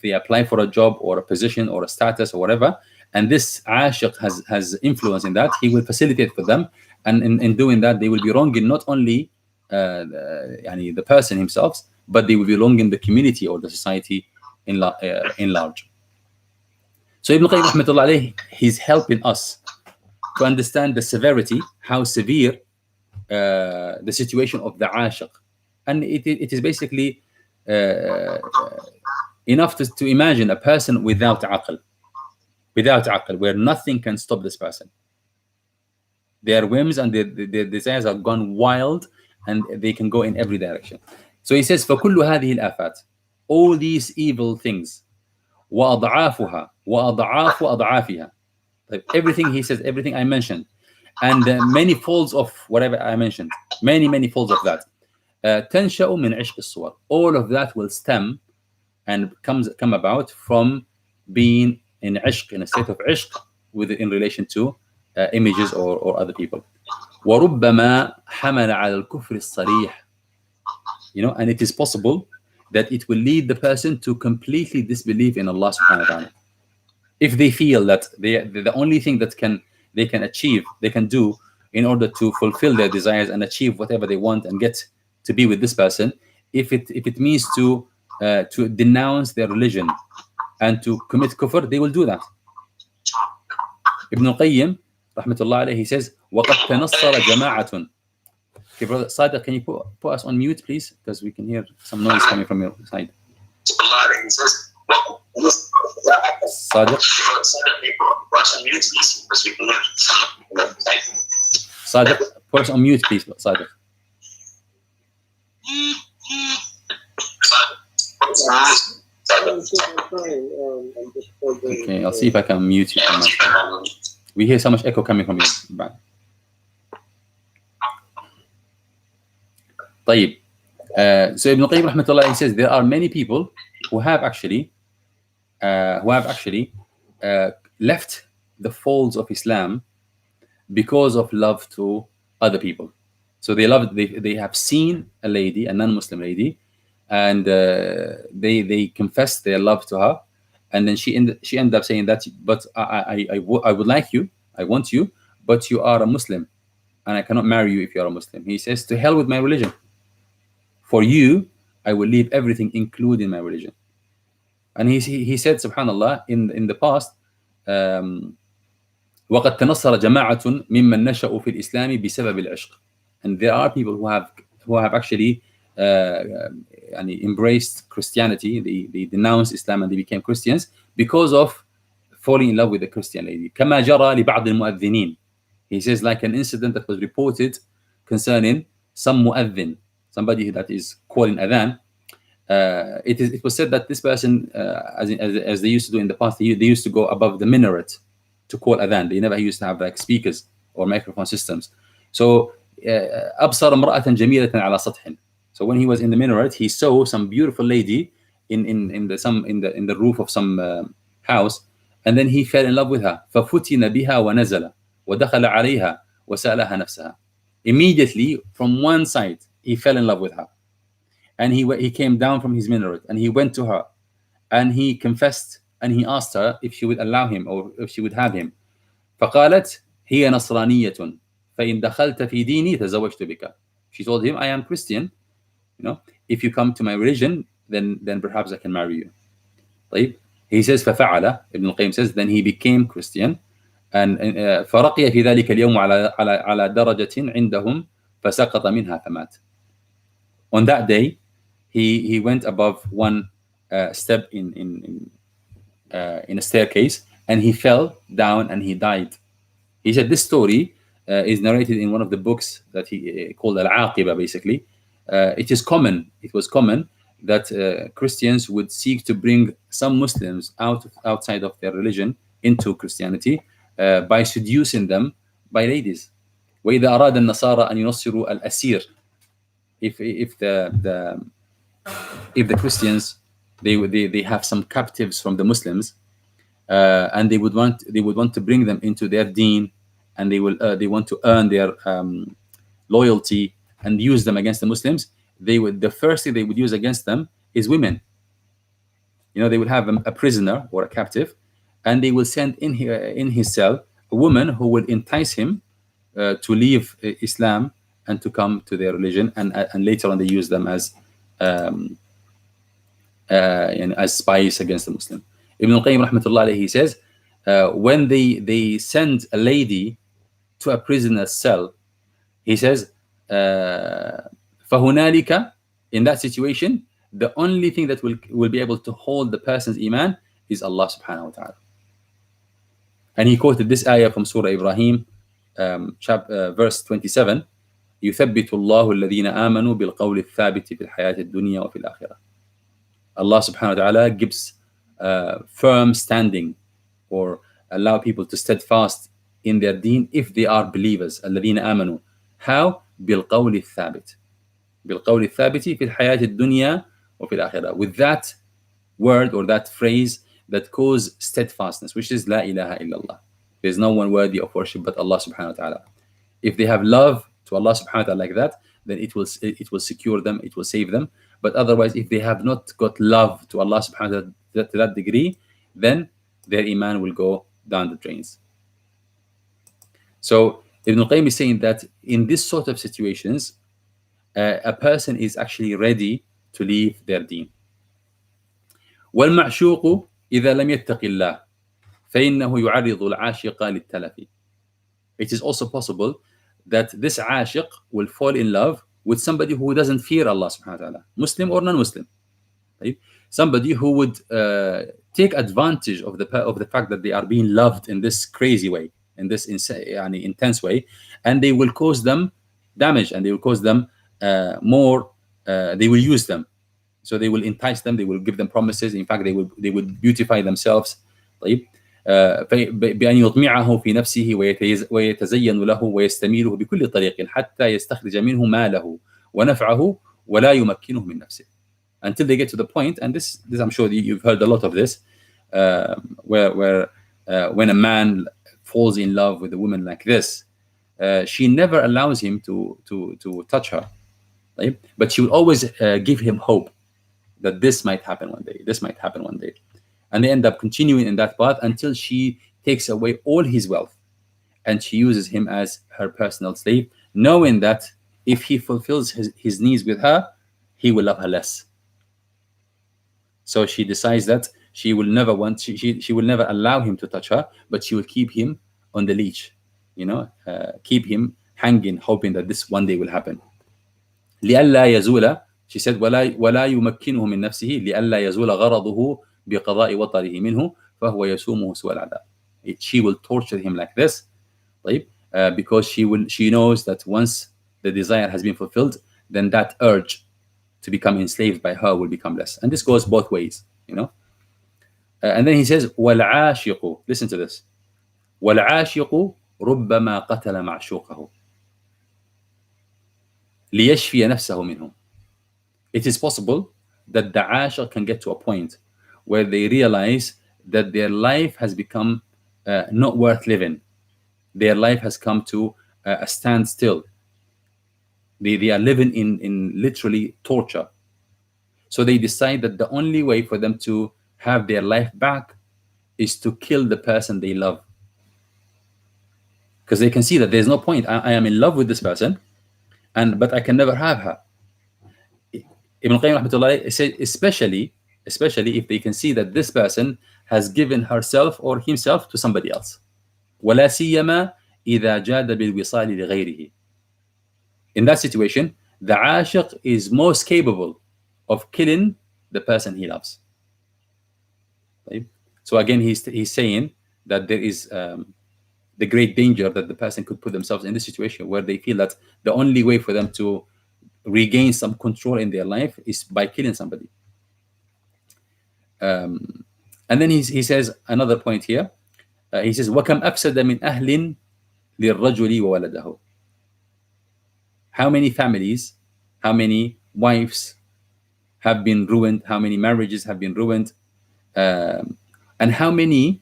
[SPEAKER 1] they apply for a job or a position or a status or whatever, and this ashiq has influence in that, he will facilitate for them, and in doing that, they will be wronging not only the person himself, but they will be wronging the community or the society in large. So Ibn Qayyim rahmatullah alayhi, he's helping us to understand the severity, how severe the situation of the ashiq. And it is basically enough to imagine a person without aql, where nothing can stop this person. Their whims and their desires are gone wild, and they can go in every direction. So he says, فَكُلُّ هَذِهِ الْآفَاتِ. all these evil things. وأضعافها وأضعاف أضعافها. Like everything he says, everything I mentioned, and many folds of whatever I mentioned, many folds of that. تنشأ من عشق الصور. All of that will stem and come about from being in ishq, in a state of ishq, in relation to images or other people. وربما حمل على الكفر الصريح. And it is possible that it will lead the person to completely disbelieve in Allah subhanahu wa ta'ala. If they feel that the only thing that they can achieve, they can do in order to fulfill their desires and achieve whatever they want and get to be with this person, if it means to denounce their religion and to commit kufr, they will do that. Ibnul Qayyim, rahmatullah alayhi, he says, وَقَدْ تَنَصَّرَ جَمَاعَةٌ. Okay, brother Sadiq, can you put us on mute, please? Because we can hear some noise coming from your side. Sadiq? Sadiq, put us on mute, please, Sadiq. Okay, I'll see if I can mute you. We hear so much echo coming from you. Back. طيب. So Ibn Qayyim rahmatullah, he says there are many people who have actually left the folds of Islam because of love to other people. So they have seen a lady, a non-Muslim lady, and they confessed their love to her, and then she ended up saying that, but I would like you, I want you, but you are a Muslim, and I cannot marry you if you are a Muslim. He says, to hell with my religion. For you, I will leave everything, including my religion. And he said, subhanallah, in the past, وَقَدْ تَنَصَّرَ جَمَاعَةٌ مِمَّنْ نَشَأُوا فِي الْإِسْلَامِ بِسَبَبِ الْعِشْقِ. And there are people who have actually embraced Christianity. They denounced Islam and they became Christians because of falling in love with a Christian lady. كما جرى لبعض المؤذنين. He says, like an incident that was reported concerning some mu'adhin, somebody that is calling adhan. It was said that this person, as they used to do in the past, they used to go above the minaret to call adhan. They never used to have like speakers or microphone systems. So أبصر امرأة جميلة على سطح. So when he was in the minaret, he saw some beautiful lady in the roof of some house, and then he fell in love with her. ففتن بها ونزل ودخل عليها وسألها نفسها. Immediately from one side he fell in love with her, and he came down from his minaret and he went to her and he confessed and he asked her if she would allow him or if she would have him. فقالت هي نصرانية فإن دخلت في ديني تزوجت بك. She told him, I am Christian, if you come to my religion, then perhaps I can marry you. طيب. He says ففعل. Ibn al-Qayyim says, then he became Christian, and فرقي في ذلك اليوم على درجة عندهم فسقط منها فمات. On that day, he went above one step in a staircase, and he fell down and he died. He said this story is narrated in one of the books that he called Al-Aqiba, basically. It was common that Christians would seek to bring some Muslims outside of their religion into Christianity by seducing them by ladies. وإذا أراد النصارى أن ينصروا الأسير. If the Christians they have some captives from the Muslims, and they would want to bring them into their deen, and they want to earn their loyalty and use them against the Muslims, the first thing they would use against them is women. They would have a prisoner or a captive, and they will send in his cell a woman who will entice him to leave Islam and to come to their religion, and later on they use them as spies against the Muslim. Ibn al-Qayyim rahmatullah alayhi, he says, when they send a lady to a prisoner's cell, he says, فَهُنَالِكَ, in that situation, the only thing that will be able to hold the person's iman is Allah subhanahu wa ta'ala. And he quoted this ayah from Surah Ibrahim, verse 27, يثبت الله الذين آمنوا بالقول الثابت في الحياة الدنيا وفي الآخرة. Allah subhanahu wa ta'ala gives firm standing, or allow people to steadfast in their deen if they are believers. الذين آمنوا. How? بالقول الثابت. بالقول الثابت في الحياة الدنيا وفي الآخرة. With that word or that phrase that cause steadfastness, which is لا إله إلا الله. There's no one worthy of worship but Allah subhanahu wa ta'ala. If they have love to Allah subhanahu wa ta'ala like that, then it will secure them, it will save them. But otherwise, if they have not got love to Allah subhanahu wa ta'ala to that degree, then their iman will go down the drains. So Ibn Qayyim is saying that in this sort of situations, a person is actually ready to leave their deen. والمعشوق إذا لم يتق الله فإنه يعرض العاشق للتلف. It is also possible that this ashiq will fall in love with somebody who doesn't fear Allah subhanahu wa ta'ala, Muslim or non-Muslim. Right? Somebody who would take advantage of the fact that they are being loved in this crazy way, in this intense way, and they will cause them damage, and they will cause them more, they will use them. So they will entice them, they will give them promises. In fact, they will beautify themselves. طيب بأن يطمعه في نفسه ويتزين له ويستميله بكل طريق حتى يستخرج منه ماله ونفعه ولا يمكنه من نفسه. Until they get to the point, and this I'm sure you've heard a lot of this, where when a man falls in love with a woman like this, she never allows him to touch her, right? But she will always give him hope that this might happen one day, this might happen one day. And they end up continuing in that path until she takes away all his wealth and she uses him as her personal slave, knowing that if he fulfills his needs with her, he will love her less. So she decides that she will never she will never allow him to touch her, but she will keep him on the leash, keep him hanging, hoping that this one day will happen. لئلا يزول, she said, ولا يمكنه من نفسه لئلا يزول غرضه بقضاء وطره منه فهو يسومه سوء العذاب. She will torture him like this, right? Because she knows that once the desire has been fulfilled, then that urge to become enslaved by her will become less. And this goes both ways, and then he says والعاشق, listen to this, والعاشق ربما قتل معشوقه ليشفي نفسه منه. It is possible that the ashiq can get to a point where they realize that their life has become not worth living. Their life has come to a standstill. They are living in literally torture. So they decide that the only way for them to have their life back is to kill the person they love. Because they can see that there's no point. I am in love with this person, but I can never have her. Ibn Qayyim rahmatullah said, especially if they can see that this person has given herself or himself to somebody else. ولا سيما إذا جاد بالوصال لغيره. In that situation, the ashiq is most capable of killing the person he loves. Right? So again, he's saying that there is the great danger that the person could put themselves in this situation where they feel that the only way for them to regain some control in their life is by killing somebody. And then he says another point here. He says وَكَمْ أَفْسَدَ مِنْ أَهْلٍ لِلرَّجُلِ وَوَلَدَهُ. How many families, how many wives have been ruined, how many marriages have been ruined, and how many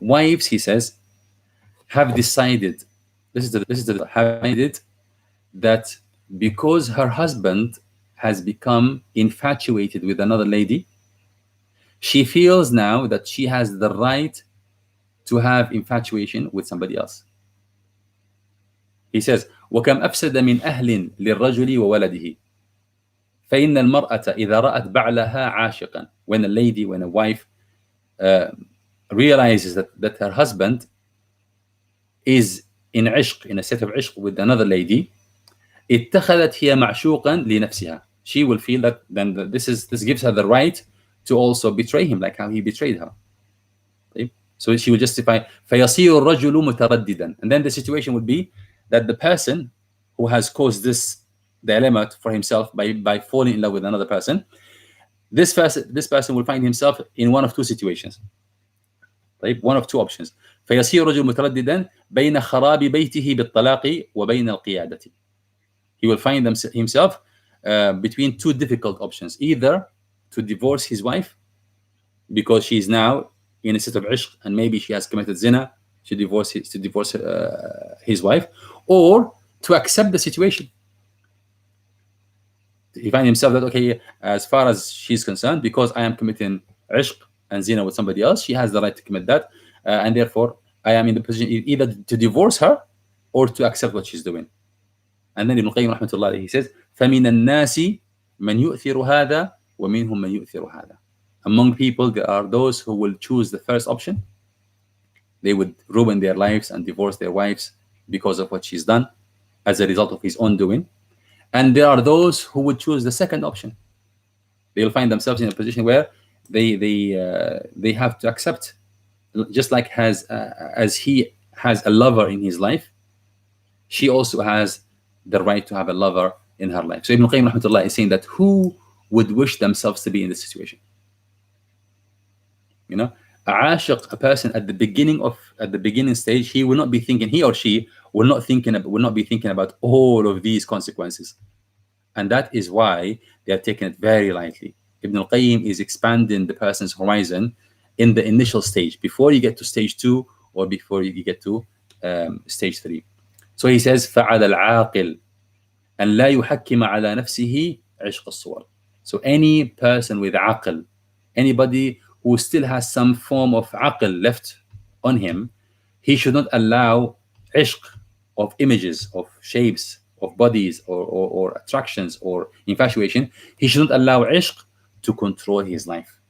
[SPEAKER 1] wives, he says, have decided, have decided that because her husband has become infatuated with another lady, she feels now that she has the right to have infatuation with somebody else. He says, وَكَمْ أَفْسَدَ مِنْ أَهْلٍ لِلرَّجُلِ وَوَلَدِهِ فَإِنَّ الْمَرْأَةَ إِذَا رَأَتْ بَعْلَهَا عَاشِقًا. When a wife realizes that her husband is in ishq, in a set of ishq with another lady, اتخذت هي معشوقا لنفسها. She will feel that then this gives her the right to also betray him, like how he betrayed her. So she will justify فيصير الرجل مترددا. And then the situation would be that the person who has caused this dilemma for himself by falling in love with another person, this person will find himself in one of two situations. طيب, one of two options. فيصير رجل مترددا بين خراب بيته بالطلاق وبين القيادة. He will find himself between two difficult options, either to divorce his wife because she is now in a state of ishq and maybe she has committed zina, to divorce his wife, or to accept the situation. He finds himself that, okay, as far as she's concerned, because I am committing ishq and zina with somebody else, she has the right to commit that, and therefore I am in the position either to divorce her or to accept what she's doing. And then Ibn Qayyim rahmatullah, he says, فَمِنَ النَّاسِ مَنْ يُؤْثِرُ هَذَا وَمِنْهُمْ مَنْ يُؤْثِرُ هَذَا. Among people, there are those who will choose the first option. They would ruin their lives and divorce their wives because of what she's done as a result of his own doing. And there are those who would choose the second option. They'll find themselves in a position where they have to accept, just like as he has a lover in his life, she also has the right to have a lover in her life. So Ibn Qayyim rahmatullah is saying that who would wish themselves to be in this situation? You know, a person at the beginning stage, he will not be thinking, he or she will not be thinking about all of these consequences, and that is why they are taking it very lightly. Ibn al-Qayyim is expanding the person's horizon in the initial stage, before you get to stage 2 or before you get to stage 3. So he says, فَعَلَى الْعَاقِلِ أَنْ لَا يُحَكِّمَ عَلَى نَفْسِهِ عِشْقَ الصُّوَرِ. So any person with aql, anybody who still has some form of aql left on him, he should not allow ishq of images, of shapes, of bodies, or attractions, or infatuation. He should not allow ishq to control his life.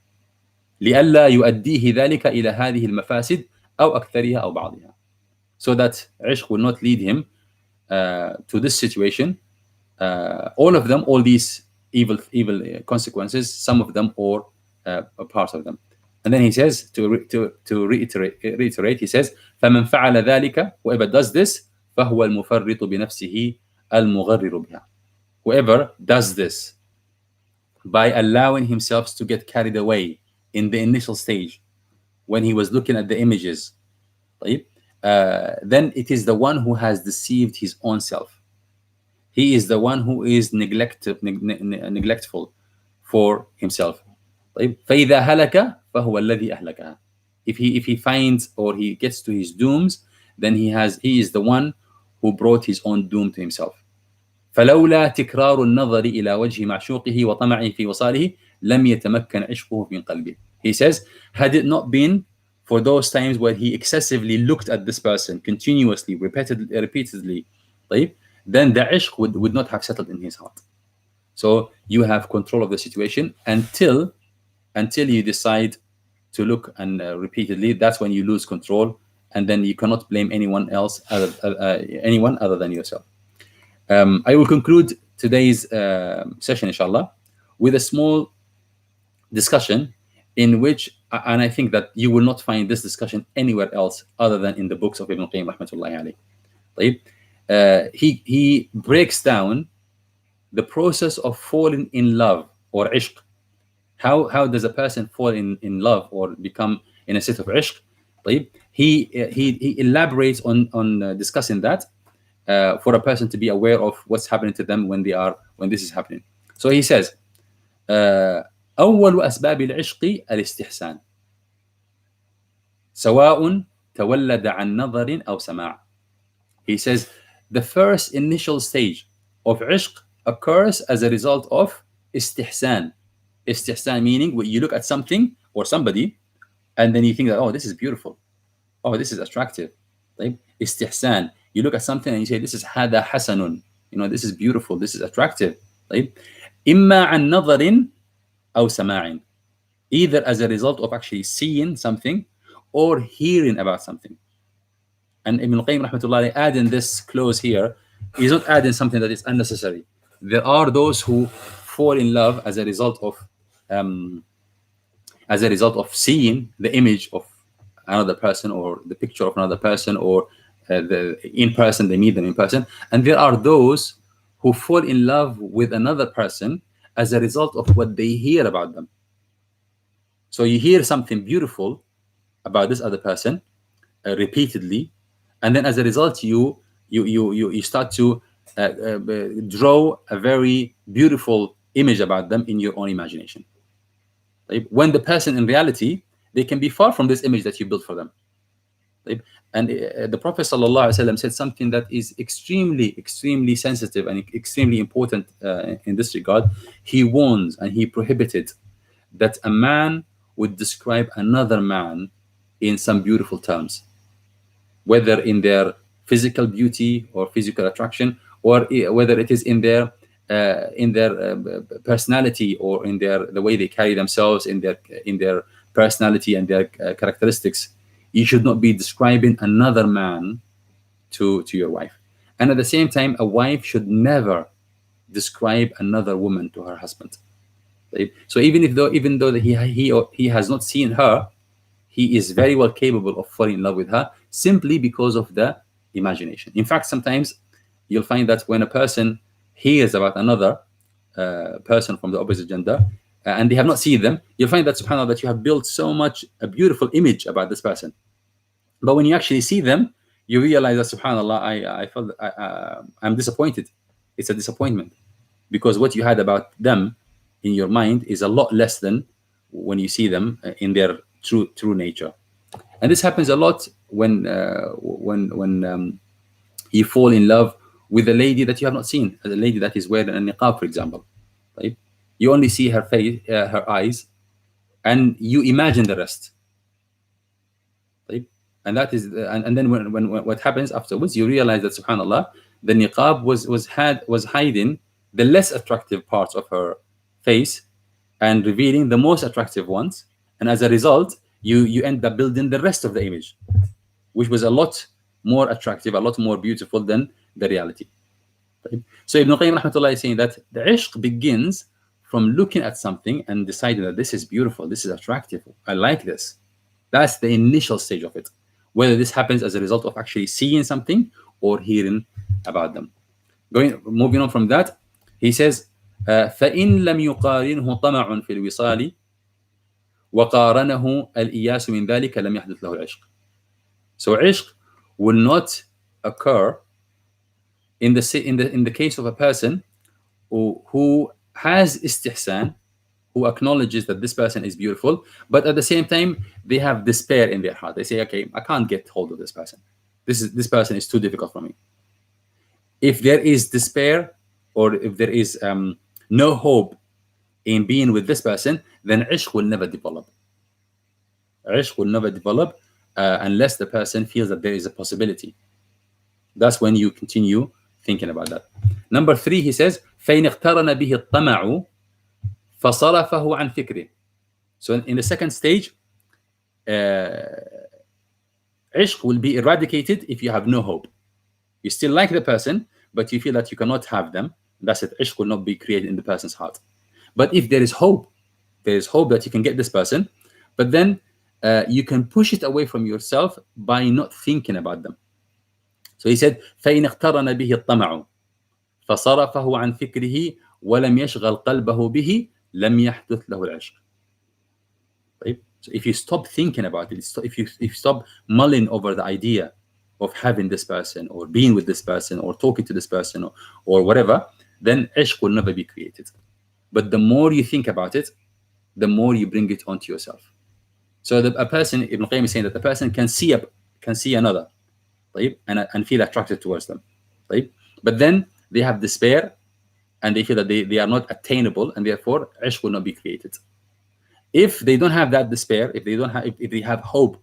[SPEAKER 1] لئلا يؤديه ذلك إلى هذه المفاسد أو أكثرها أو بعضها. So that ishq will not lead him to this situation, all of them, all these evil consequences, some of them or a part of them. And then he says, to reiterate, he says, فَمَنْ فَعَلَ ذَلك, whoever does this, فَهُوَ الْمُفَرِّطُ بِنَفْسِهِ الْمُغَرِّرُ بِهَا. Whoever does this by allowing himself to get carried away in the initial stage, when he was looking at the images, then it is the one who has deceived his own self. He is the one who is neglectful for himself. فَإِذَا هَلَكَ فَهُوَ الَّذِي أَهْلَكَهَا. If he finds or he gets to his dooms, then he is the one who brought his own doom to himself. فَلَوْلَا تِكْرَارُ النَّظَرِ إِلَى وَجْهِ مَعْشُوقِهِ وَطَمَعِهِ فِي وَصَالِهِ لَمْ يَتَمَكَّنْ عِشْقُهُ مِنْ قَلْبِهِ. He says, had it not been for those times where he excessively looked at this person continuously, repeatedly, then the ishq would not have settled in his heart. So you have control of the situation until you decide to look and repeatedly. That's when you lose control, and then you cannot blame anyone other than yourself. I will conclude today's session, inshallah, with a small discussion in which, and I think that you will not find this discussion anywhere else other than in the books of Ibn Qayyim rahmatullahi alayhi. He breaks down the process of falling in love, or ishq. How does a person fall in love or become in a state of ishq? He elaborates on discussing that for a person to be aware of what's happening to them when this is happening. So he says, أول أسباب العشق الاستحسان سواء تولد عن نظر أو سماع. He says the first initial stage of ishq occurs as a result of istihsan. Istihsan meaning when you look at something or somebody and then you think that, oh, this is beautiful, oh, this is attractive. Istihsan, you look at something and you say, this is hada hasanun, this is beautiful, this is attractive. إما عن نظر أو سماع, either as a result of actually seeing something or hearing about something. And Ibn Qayyim rahmatullah adding this clause here, he's not adding something that is unnecessary. There are those who fall in love as a result of seeing the image of another person or the picture of another person, or in person, they meet them in person. And there are those who fall in love with another person as a result of what they hear about them. So you hear something beautiful about this other person repeatedly, and then as a result you start to draw a very beautiful image about them in your own imagination. Right? When the person in reality, they can be far from this image that you built for them. Right? And the Prophet ﷺ said something that is extremely sensitive and extremely important in this regard. He warns and he prohibited that a man would describe another man in some beautiful terms, whether in their physical beauty or physical attraction, or whether it is in their personality, or in the way they carry themselves, in their personality and their characteristics. You should not be describing another man to your wife. And at the same time, a wife should never describe another woman to her husband. Right? So even though he has not seen her, he is very well capable of falling in love with her simply because of the imagination. In fact, sometimes you'll find that when a person hears about another person from the opposite gender and they have not seen them, you'll find that, subhanAllah, that you have built so much a beautiful image about this person. But when you actually see them, you realize that, subhanAllah, I'm disappointed. It's a disappointment, because what you had about them in your mind is a lot less than when you see them in their true nature. And this happens a lot when you fall in love with a lady that you have not seen, a lady that is wearing a niqab, for example. Right? You only see her face, her eyes, and you imagine the rest. Right? And that is, and then when what happens afterwards, you realize that, subhanAllah, the niqab was hiding the less attractive parts of her face and revealing the most attractive ones. And as a result, you end up building the rest of the image, which was a lot more attractive, a lot more beautiful than the reality. Right? So Ibn Qayyim rahmatullah is saying that the ishq begins from looking at something and deciding that this is beautiful, this is attractive, I like this. That's the initial stage of it. Whether this happens as a result of actually seeing something or hearing about them. Moving on from that, he says, فَإِن لَمْ يُقَارِنْهُ طَمَعٌ فِي الْوِصَالِ وَقَارَنَهُ الْإِيَاسُ مِنْ ذَلِكَ لَمْ يَحْدُثْ لَهُ الْعِشْقِ. So ishq will not occur in the case of a person who has istihsan, who acknowledges that this person is beautiful, but at the same time they have despair in their heart. They say, okay, I can't get hold of this person. This person is too difficult for me. If there is despair, or if there is no hope in being with this person, then ishq will never develop. Ishq will never develop unless the person feels that there is a possibility. That's when you continue thinking about that. Number 3, he says, فَإِنْ اقْتَرَنَ بِهِ الطَّمَعُ فَصَرَفَهُ عَنْ فِكْرِهِ. So in the second stage, ishq will be eradicated if you have no hope. You still like the person, but you feel that you cannot have them. That's it. Ishq will not be created in the person's heart. But if there is hope that you can get this person, but then you can push it away from yourself by not thinking about them. So he said, فَإِنْ اقْتَرَنَ بِهِ الطَّمَعُ فَصَرَفَهُ عَنْ فِكْرِهِ وَلَمْ يَشْغَلْ قَلْبَهُ بِهِ لَمْ يَحْدُثْ لَهُ الْعِشْقِ. Right? So if you stop thinking about it, if you stop mulling over the idea of having this person, or being with this person, or talking to this person, or whatever, then ishq will never be created. But the more you think about it, the more you bring it onto yourself. So a person, Ibn Qayyim is saying that the person can see another, right, and feel attracted towards them, right? But then they have despair, and they feel that they are not attainable, and therefore ishq will not be created. If they don't have that despair, if they have hope,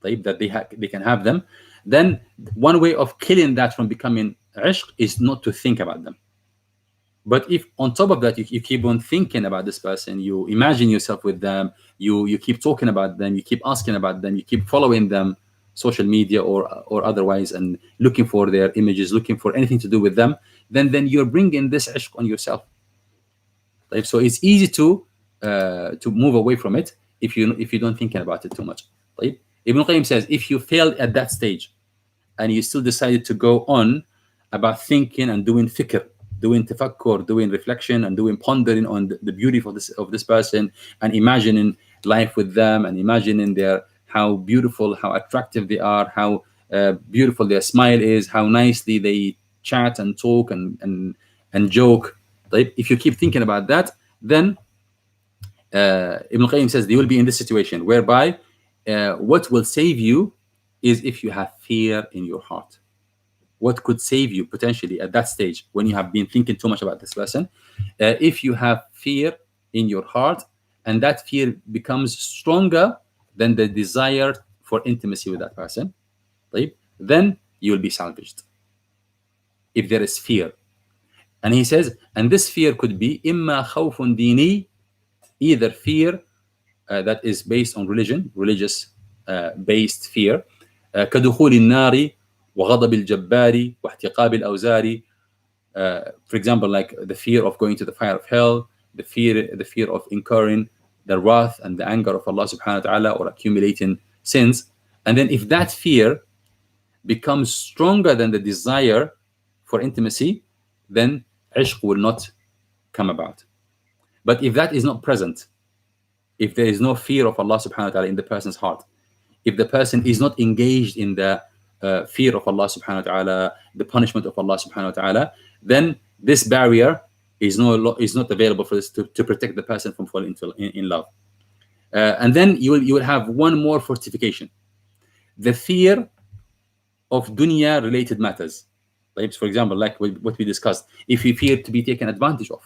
[SPEAKER 1] right, that they can have them, then one way of killing that from becoming ishq is not to think about them. But if on top of that you keep on thinking about this person, you imagine yourself with them, you keep talking about them, you keep asking about them, you keep following them, social media or otherwise, and looking for their images, looking for anything to do with them, then you're bringing this ishq on yourself. Right? So it's easy to move away from it if you don't thinking about it too much. Right? Ibn Qayyim says, if you failed at that stage and you still decided to go on about thinking and doing fikr, doing tafakkur, doing reflection, and doing pondering on the beauty of this person, and imagining life with them, and imagining their how beautiful, how attractive they are, how beautiful their smile is, how nicely they chat and talk and joke. Right? If you keep thinking about that, then Ibn Qayyim says you will be in this situation whereby what will save you is if you have fear in your heart. What could save you potentially at that stage when you have been thinking too much about this person, if you have fear in your heart, and that fear becomes stronger than the desire for intimacy with that person, right? Then you will be salvaged. If there is fear. And he says, and this fear could be imma khawfun dini, either fear that is based on religion, religious based fear, كدخول النار وغضب الجبار واحتقاب الأوزار. For example, like the fear of going to the fire of hell, the fear of incurring the wrath and the anger of Allah subhanahu wa ta'ala, or accumulating sins. And then if that fear becomes stronger than the desire for intimacy, then ishq will not come about. But if that is not present, if there is no fear of Allah subhanahu wa ta'ala in the person's heart, if the person is not engaged in the fear of Allah subhanahu wa ta'ala, the punishment of Allah subhanahu wa ta'ala, then this barrier is not available for this to protect the person from falling in love. And then you will have one more fortification: the fear of dunya related matters. Like, for example, like what we discussed, if you fear to be taken advantage of.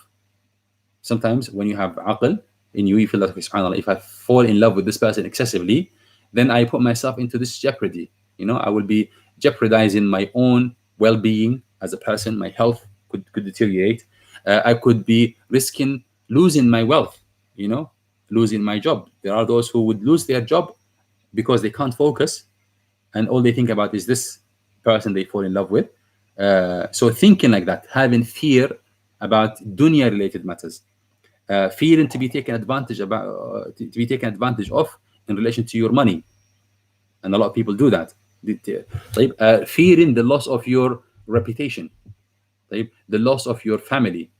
[SPEAKER 1] Sometimes when you have aql in you, you feel like, subhanAllah, if I fall in love with this person excessively, then I put myself into this jeopardy. I will be jeopardizing my own well-being as a person. My health could deteriorate. I could be risking losing my wealth, losing my job. There are those who would lose their job because they can't focus, and all they think about is this person they fall in love with. So thinking like that, having fear about dunya-related matters, fearing to be taken advantage of in relation to your money, and a lot of people do that. Fearing the loss of your reputation, the loss of your family,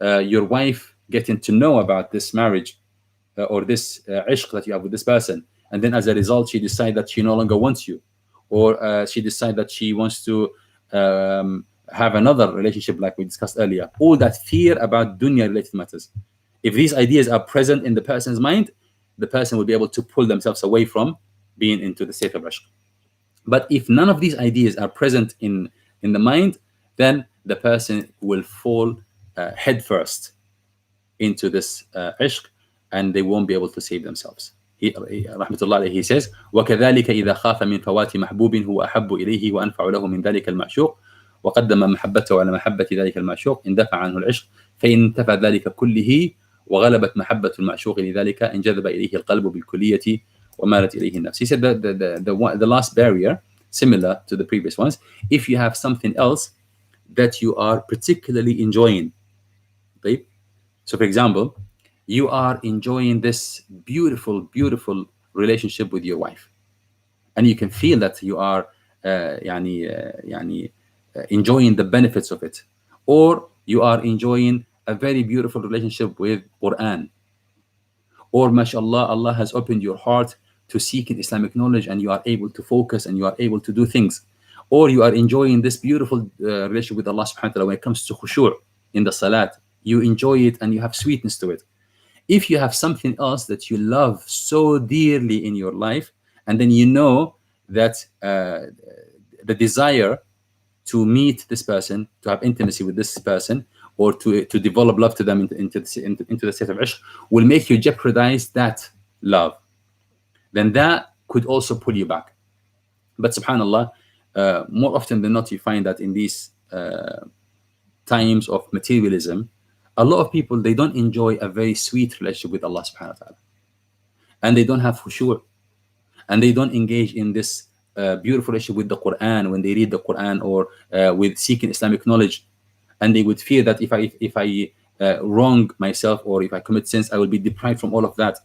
[SPEAKER 1] your wife getting to know about this marriage or this ishq that you have with this person, and then as a result she decides that she no longer wants you, or she decides that she wants to have another relationship like we discussed earlier. All that fear about dunya related matters, if these ideas are present in the person's mind, the person will be able to pull themselves away from being into the state of ishq. But if none of these ideas are present in the mind, then the person will fall headfirst into this ishq, and they won't be able to save themselves. Rahmatullah alayhi, he says, وَكَذَلِكَ إِذَا خَافَ مِنْ فَوَاتِ مَحْبُوبٍ هُوَ أَحَبُّ إِلَيْهِ وَأَنْفَعُ لَهُ مِنْ ذَلِكَ الْمَعْشُوقِ وقدم محبته على محبة ذلك المعشوق اندفع عنه العشق فإن انتفى ذلك كله وغلبت محبة المعشوق لذلك انجذب إليه القلب بالكلية ومالت إليه النفس. He said that the last barrier, similar to the previous ones, if you have something else that you are particularly enjoying. Right? So for example, you are enjoying this beautiful, beautiful relationship with your wife, and you can feel that you are enjoying the benefits of it, or you are enjoying a very beautiful relationship with Quran, or mashallah, Allah has opened your heart to seeking Islamic knowledge and you are able to focus and you are able to do things, or you are enjoying this beautiful relationship with Allah subhanahu wa ta'ala when it comes to khushu' in the salat. You enjoy it and you have sweetness to it. If you have something else that you love so dearly in your life, and then you know that the desire to meet this person, to have intimacy with this person, or to develop love to them into the state of ishq, will make you jeopardize that love, then that could also pull you back. But subhanallah, more often than not, you find that in these times of materialism, a lot of people, they don't enjoy a very sweet relationship with Allah subhanahu wa ta'ala, and they don't have khushu', and they don't engage in this beautiful relationship with the Quran when they read the Quran, or with seeking Islamic knowledge, and they would fear that if I wrong myself or if I commit sins, I will be deprived from all of that.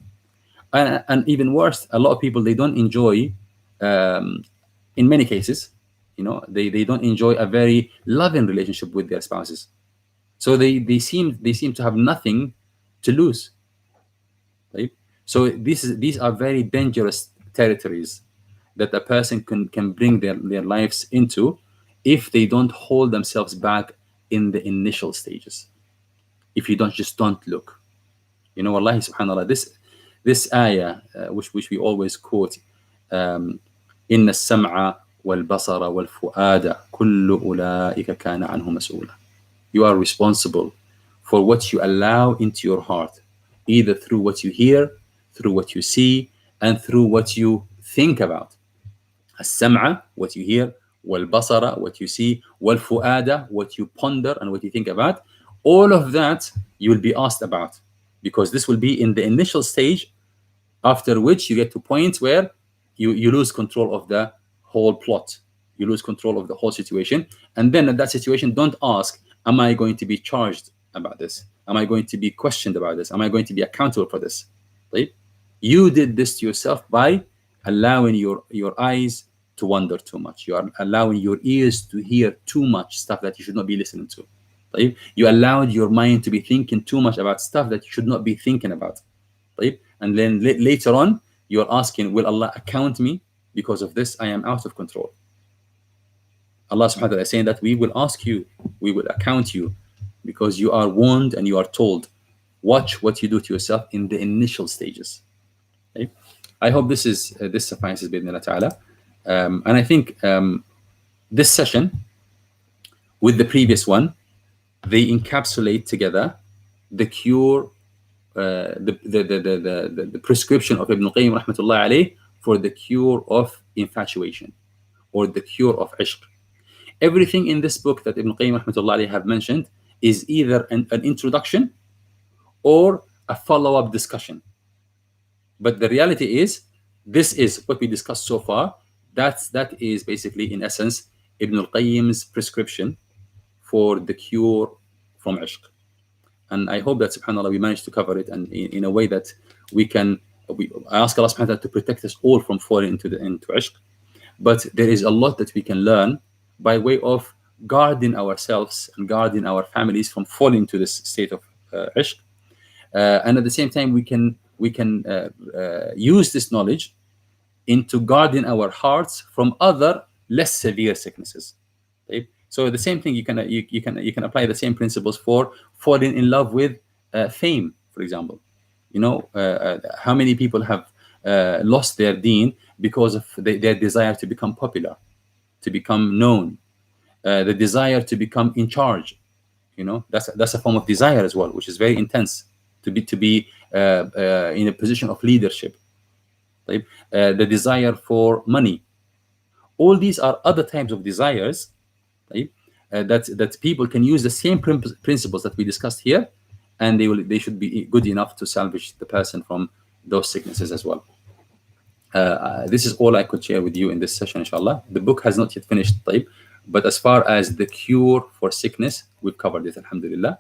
[SPEAKER 1] And even worse, a lot of people, they don't enjoy, in many cases, they don't enjoy a very loving relationship with their spouses. So they seem to have nothing to lose. Right? So these are very dangerous territories that a person can bring their lives into if they don't hold themselves back in the initial stages. If you don't look, wallahi subhanallah, this ayah, which we always quote, inna as-sam'a wal basara wal fu'ada kullu ulaika kana anhu mas'ula. You are responsible for what you allow into your heart, either through what you hear, through what you see, and through what you think about. As-sam'a, what you hear, wal basara, what you see, wal fu'ada, what you ponder and what you think about. All of that you will be asked about, because this will be in the initial stage, after which you get to point where you lose control of the whole plot. You lose control of the whole situation. And then in that situation, don't ask, am I going to be charged about this? Am I going to be questioned about this? Am I going to be accountable for this? Right? You did this to yourself by allowing your eyes to wander too much. You are allowing your ears to hear too much stuff that you should not be listening to. Right? You allowed your mind to be thinking too much about stuff that you should not be thinking about. Right? And then later on, you are asking, will Allah account me because of this? I am out of control. Allah subhanahu wa ta'ala is saying that we will ask you, we will account you, because you are warned and you are told, watch what you do to yourself in the initial stages. Okay? I hope this suffices bi'idhnillah ta'ala. And I think this session with the previous one, they encapsulate together the cure, the prescription of Ibn Qayyim rahmatullah alayh for the cure of infatuation or the cure of ishq. Everything in this book that Ibn Qayyim rahmatullah alayh have mentioned is either an introduction or a follow-up discussion. But the reality is, this is what we discussed so far. That is basically, in essence, Ibn al-Qayyim's prescription for the cure from ishq. And I hope that, subhanAllah, we managed to cover it, and in a way that I ask Allah subhanahu wa ta'ala to protect us all from falling into ishq. But there is a lot that we can learn by way of guarding ourselves and guarding our families from falling into this state of ishq. And at the same time, we can use this knowledge into guarding our hearts from other less severe sicknesses. Okay? So the same thing, you can apply the same principles for falling in love with fame, for example. How many people have lost their deen because of their desire to become popular, to become known, the desire to become in charge. That's a form of desire as well, which is very intense, to be in a position of leadership. Right? The desire for money. All these are other types of desires, right? That people can use the same principles that we discussed here, and they should be good enough to salvage the person from those sicknesses as well. This is all I could share with you in this session, inshallah. The book has not yet finished, but as far as the cure for sickness, we've covered it, alhamdulillah.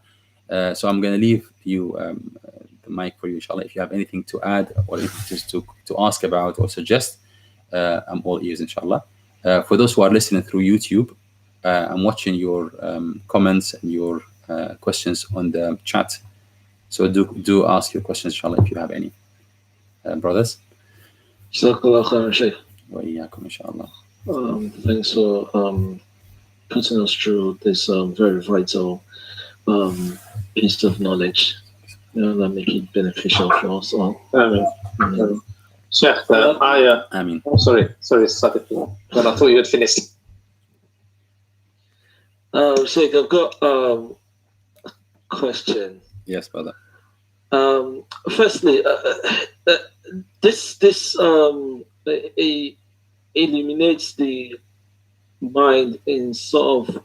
[SPEAKER 1] So I'm going to leave you the mic for you, inshallah. If you have anything to add or anything to ask about or suggest, I'm all ears, inshallah. For those who are listening through YouTube, I'm watching your comments and your questions on the chat. So do ask your questions, inshallah, if you have any. Brothers?
[SPEAKER 2] Jazakallah khairan, Shaykh.
[SPEAKER 1] Wa iyyakum, inshallah.
[SPEAKER 2] Thanks for putting us through this very vital piece of knowledge that make it beneficial for us all.
[SPEAKER 3] Amen. Sheikh,
[SPEAKER 1] I mean,
[SPEAKER 3] sorry, Sadiq. But I thought you had finished.
[SPEAKER 2] Sheikh, I've got a question.
[SPEAKER 1] yes, brother.
[SPEAKER 2] Firstly, this illuminates the mind in sort of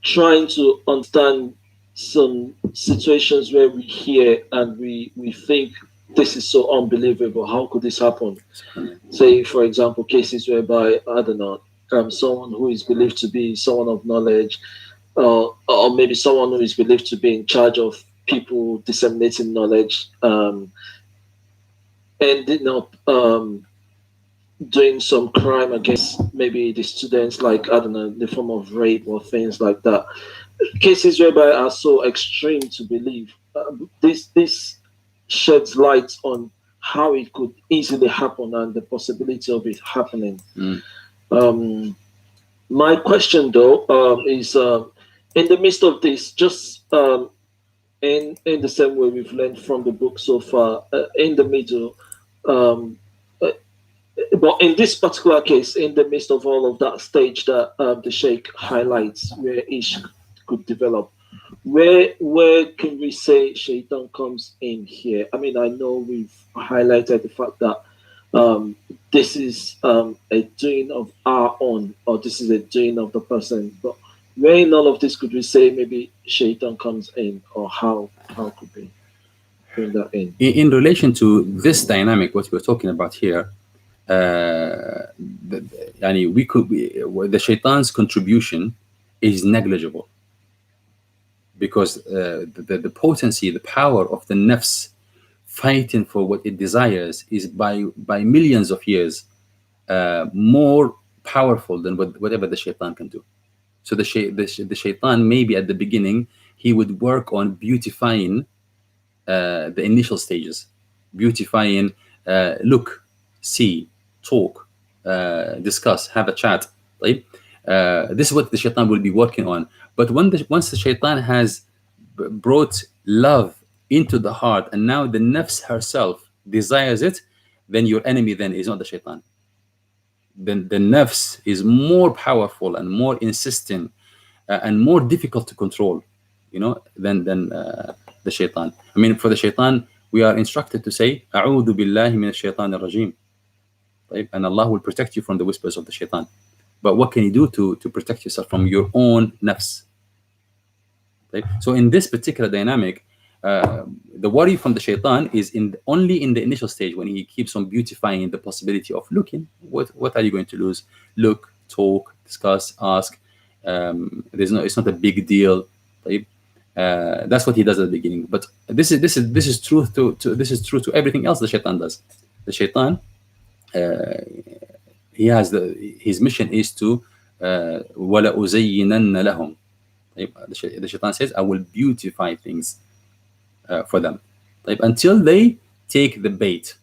[SPEAKER 2] trying to understand some situations where we hear and we think this is so unbelievable. How could this happen? Say, for example, cases whereby, I don't know, someone who is believed to be someone of knowledge, or maybe someone who is believed to be in charge of people disseminating knowledge, ending up doing some crime against maybe the students, like I don't know, in the form of rape or things like that. Cases whereby are so extreme to believe. This sheds light on how it could easily happen and the possibility of it happening. My question, though, is in the midst of this, just in the same way we've learned from the book so far, in the middle, but in this particular case, in the midst of all of that stage that the Sheikh highlights, where each could develop, where can we say Shaitan comes in here? I mean, I know we've highlighted the fact that this is a doing of our own, or this is a doing of the person. But where in all of this could we say maybe Shaitan comes in, or how could we bring that in?
[SPEAKER 1] In relation to this dynamic, what we're talking about here, the Shaitan's contribution is negligible, because the potency, the power of the nafs fighting for what it desires is by millions of years more powerful than whatever the Shaitan can do. So the Shaitan, maybe at the beginning, he would work on beautifying the initial stages, beautifying look, see, talk, discuss, have a chat, right? This is what the Shaitan will be working on. But once the Shaitan has brought love into the heart, and now the nafs herself desires it, then your enemy then is not the Shaitan. Then the nafs is more powerful and more insistent and more difficult to control, than the Shaitan. I mean, for the Shaitan, we are instructed to say, "A'udhu billahi minash shaitanir rajim," right? And Allah will protect you from the whispers of the Shaitan. But what can you do to protect yourself from your own nafs? Right? So in this particular dynamic, the worry from the Shaitan is only in the initial stage, when he keeps on beautifying the possibility of looking. What are you going to lose? Look, talk, discuss, ask. It's not a big deal. Right? That's what he does at the beginning. But this is true to everything else the Shaitan does. The Shaitan, his mission is to وَلَأُزَيِّنَنَّ لَهُمْ. The Shaitan says, I will beautify things for them, until they take the bait.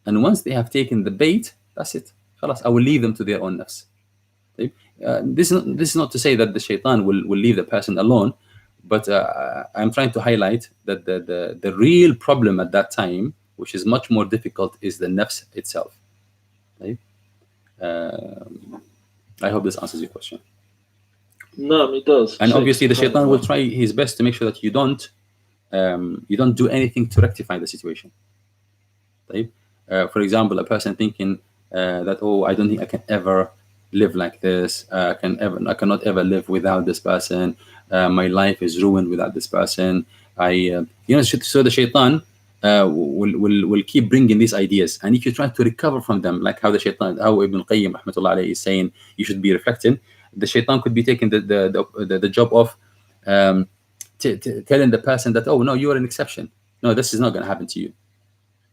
[SPEAKER 1] And once they have taken the bait, that's it. I will leave them to their own nafs. This is not to say that the Shaitan will leave the person alone, but I'm trying to highlight that the real problem at that time, which is much more difficult, is the nafs itself. Right? I hope this answers your question.
[SPEAKER 2] No, it does.
[SPEAKER 1] And obviously, the Shaitan will try his best to make sure that you don't do anything to rectify the situation. Right? For example, a person thinking that, I don't think I can ever live like this. I cannot ever live without this person. My life is ruined without this person. So the Shaitan will keep bringing these ideas, and if you try to recover from them, like how Ibnul Qayyim rahmatullah alayhi is saying, you should be reflecting. The Shaitan could be taking the job of telling the person that, no, you are an exception. No, this is not going to happen to you.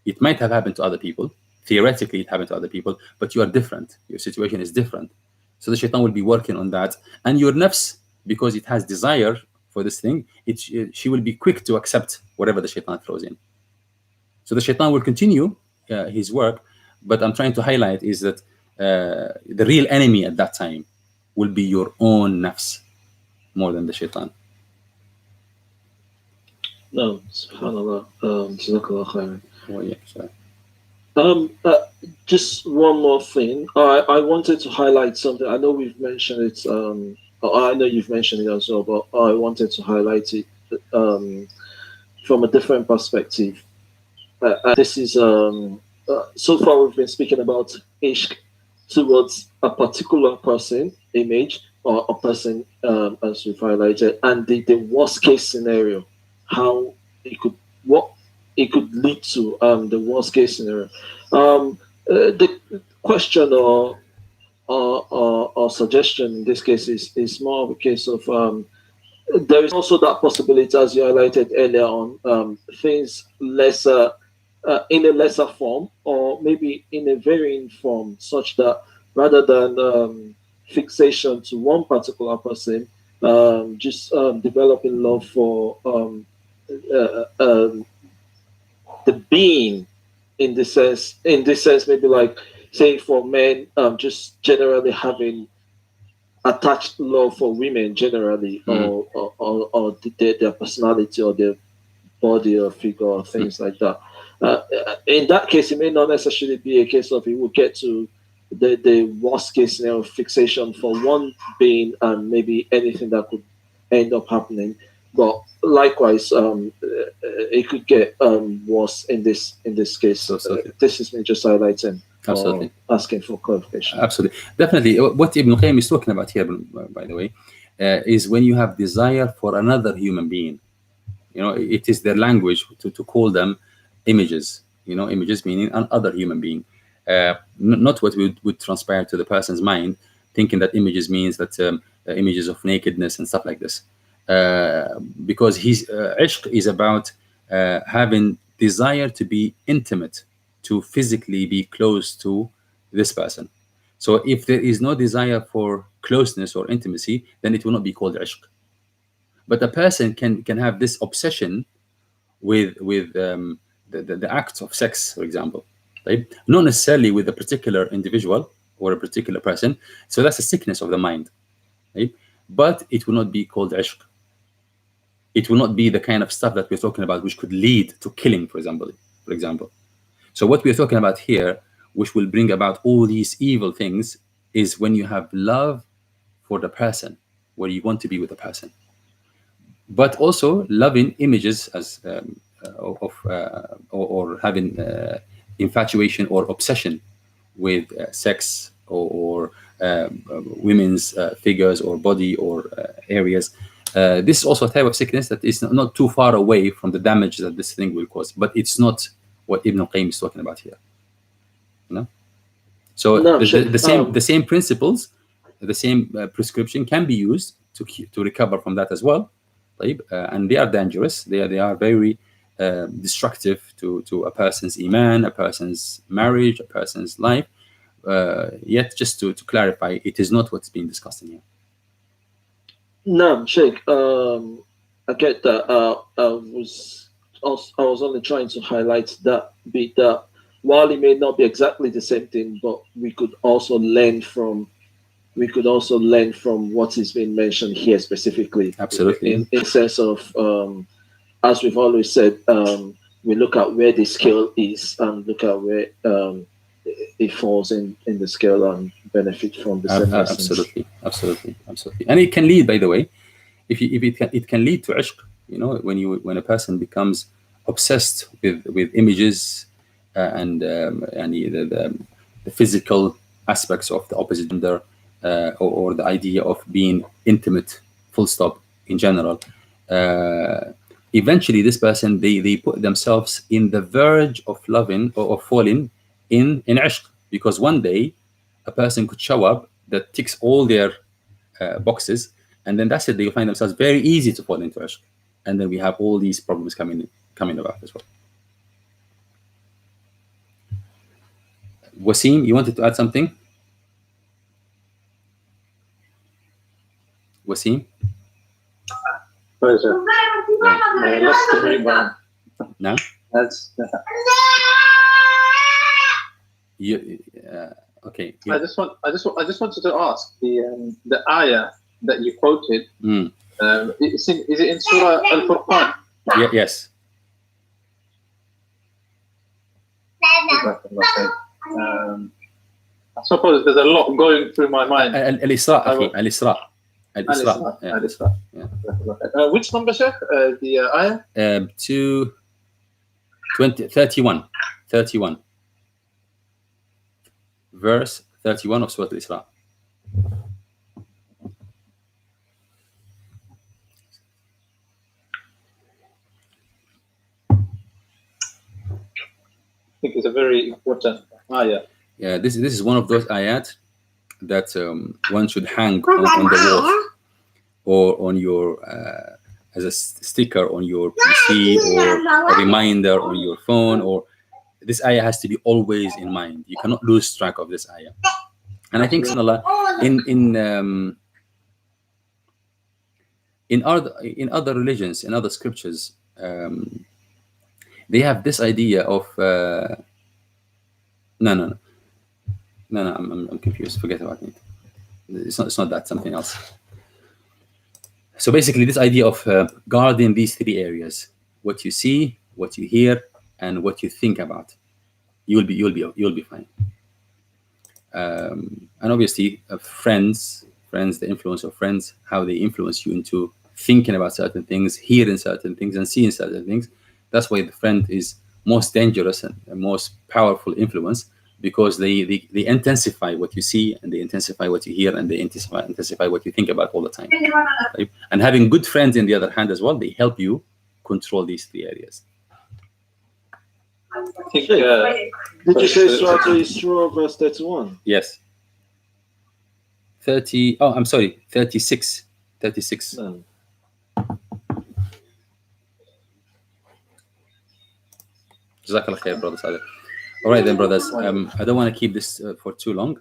[SPEAKER 1] It might have happened to other people. Theoretically, it happened to other people, but you are different. Your situation is different. So the Shaitan will be working on that. And your nafs, because it has desire for this thing, she will be quick to accept whatever the Shaitan throws in. So the Shaitan will continue his work, but I'm trying to highlight is that the real enemy at that time will be your own nafs more than the Shaitan.
[SPEAKER 2] No, subhanAllah. Jazakallah khairan.
[SPEAKER 1] Oh, yeah, sorry.
[SPEAKER 2] Just one more thing. I wanted to highlight something. I know we've mentioned it. I know you've mentioned it as well, but I wanted to highlight it from a different perspective. This is so far we've been speaking about ishq towards a particular person, image, or a person, as we've highlighted, and the worst case scenario, how what it could lead to, the worst case scenario. The question or suggestion in this case is more of a case of there is also that possibility, as you highlighted earlier on, things lesser in a lesser form, or maybe in a varying form, such that rather than fixation to one particular person, just developing love for the being, in this sense, maybe like saying for men, just generally having attached love for women generally, or their personality or their body or figure or things like that. In that case, it may not necessarily be a case of it will get to the worst case scenario fixation for one being and maybe anything that could end up happening. But likewise, it could get worse in this case. This is me just highlighting.
[SPEAKER 1] Absolutely.
[SPEAKER 2] Asking for clarification.
[SPEAKER 1] Absolutely. Definitely. What Ibn Qayyim is talking about here, by the way, is when you have desire for another human being. It is their language to call them images. Images meaning another human being. Not what would transpire to the person's mind, thinking that images means that images of nakedness and stuff like this. Because his ishq is about having desire to be intimate, to physically be close to this person. So if there is no desire for closeness or intimacy, then it will not be called ishq. But a person can have this obsession with the act of sex, for example, right? Not necessarily with a particular individual or a particular person. So that's a sickness of the mind, right? But it will not be called ishq. It will not be the kind of stuff that we're talking about, which could lead to killing, for example. So what we're talking about here, which will bring about all these evil things, is when you have love for the person, where you want to be with the person. But also loving images as or having infatuation or obsession with sex or women's figures or body or areas. This is also a type of sickness that is not too far away from the damage that this thing will cause, but it's not what Ibn Qayyim is talking about here. So the same principles, the same prescription can be used to recover from that as well. And they are dangerous. They are very destructive to a person's iman, a person's marriage, a person's life. Yet, just to clarify, it is not what's being discussed in here.
[SPEAKER 2] No, Sheikh. I get that. I was only trying to highlight that bit, that while it may not be exactly the same thing, but we could also learn from what is being mentioned here specifically.
[SPEAKER 1] Absolutely.
[SPEAKER 2] In sense of, as we've always said, we look at where the scale is and look at where it falls in the scale and benefit from the same lessons.
[SPEAKER 1] Absolutely. And it can lead, by the way, it can lead to ishq. When a person becomes obsessed with images and the physical aspects of the opposite gender, or the idea of being intimate, full stop, in general. Eventually, this person, they put themselves in the verge of loving or falling in ishq, because one day a person could show up that ticks all their boxes, and then that's it. They find themselves very easy to fall into ishq, and then we have all these problems coming about as well. Wasim, you wanted to add something? Wasim?
[SPEAKER 3] Where is it? I lost the green one.
[SPEAKER 1] No?
[SPEAKER 3] That's
[SPEAKER 1] okay.
[SPEAKER 3] I just wanted to ask the ayah that you quoted. Is it in Surah Al-Furqan?
[SPEAKER 1] Yes.
[SPEAKER 3] I suppose there's a lot going through my mind.
[SPEAKER 1] Al-Isra. Al-Isra.
[SPEAKER 3] Yeah. Which number, Sheikh? The ayah?
[SPEAKER 1] 31. Verse 31 of Surah Al-Isra.
[SPEAKER 3] I think it's a very important ayah.
[SPEAKER 1] Yeah, this is one of those ayat that one should hang on the wall or on your as a sticker on your PC or a reminder on your phone, or this ayah has to be always in mind. You cannot lose track of this ayah. And I think, subhanAllah, in other religions, in other scriptures, they have this idea of no, I'm confused. Forget about it. It's not that, something else. So basically, this idea of guarding these three areas: what you see, what you hear, and what you think about, you'll be fine. And obviously, friends, the influence of friends, how they influence you into thinking about certain things, hearing certain things, and seeing certain things. That's why the friend is most dangerous and most powerful influence, because they intensify what you see, and they intensify what you hear, and they intensify what you think about all the time. Right? And having good friends, on the other hand, as well, they help you control these three areas.
[SPEAKER 2] I think, did you say Surah Al-Isra verse 31?
[SPEAKER 1] Yes. 30. Oh, I'm sorry. 36. 36.
[SPEAKER 2] No.
[SPEAKER 1] Jazakallah khair, brothers. All right then, brothers. I don't want to keep this for too long.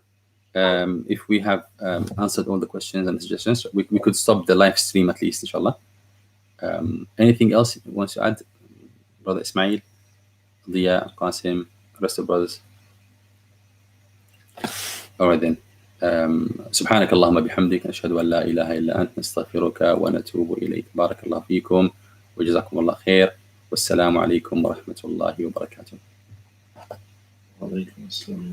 [SPEAKER 1] If we have answered all the questions and suggestions, we could stop the live stream at least, inshallah. Anything else you want to add, Brother Ismail, Diya, Qasim, rest of brothers? All right then. سبحانك اللهم بحمدك نشهد أن لا إله إلا أنت نستغفرك ونتوب إليك. بارك الله فيكم وجزاكم الله خير والسلام عليكم ورحمة الله وبركاته.
[SPEAKER 2] وعليكم السلام.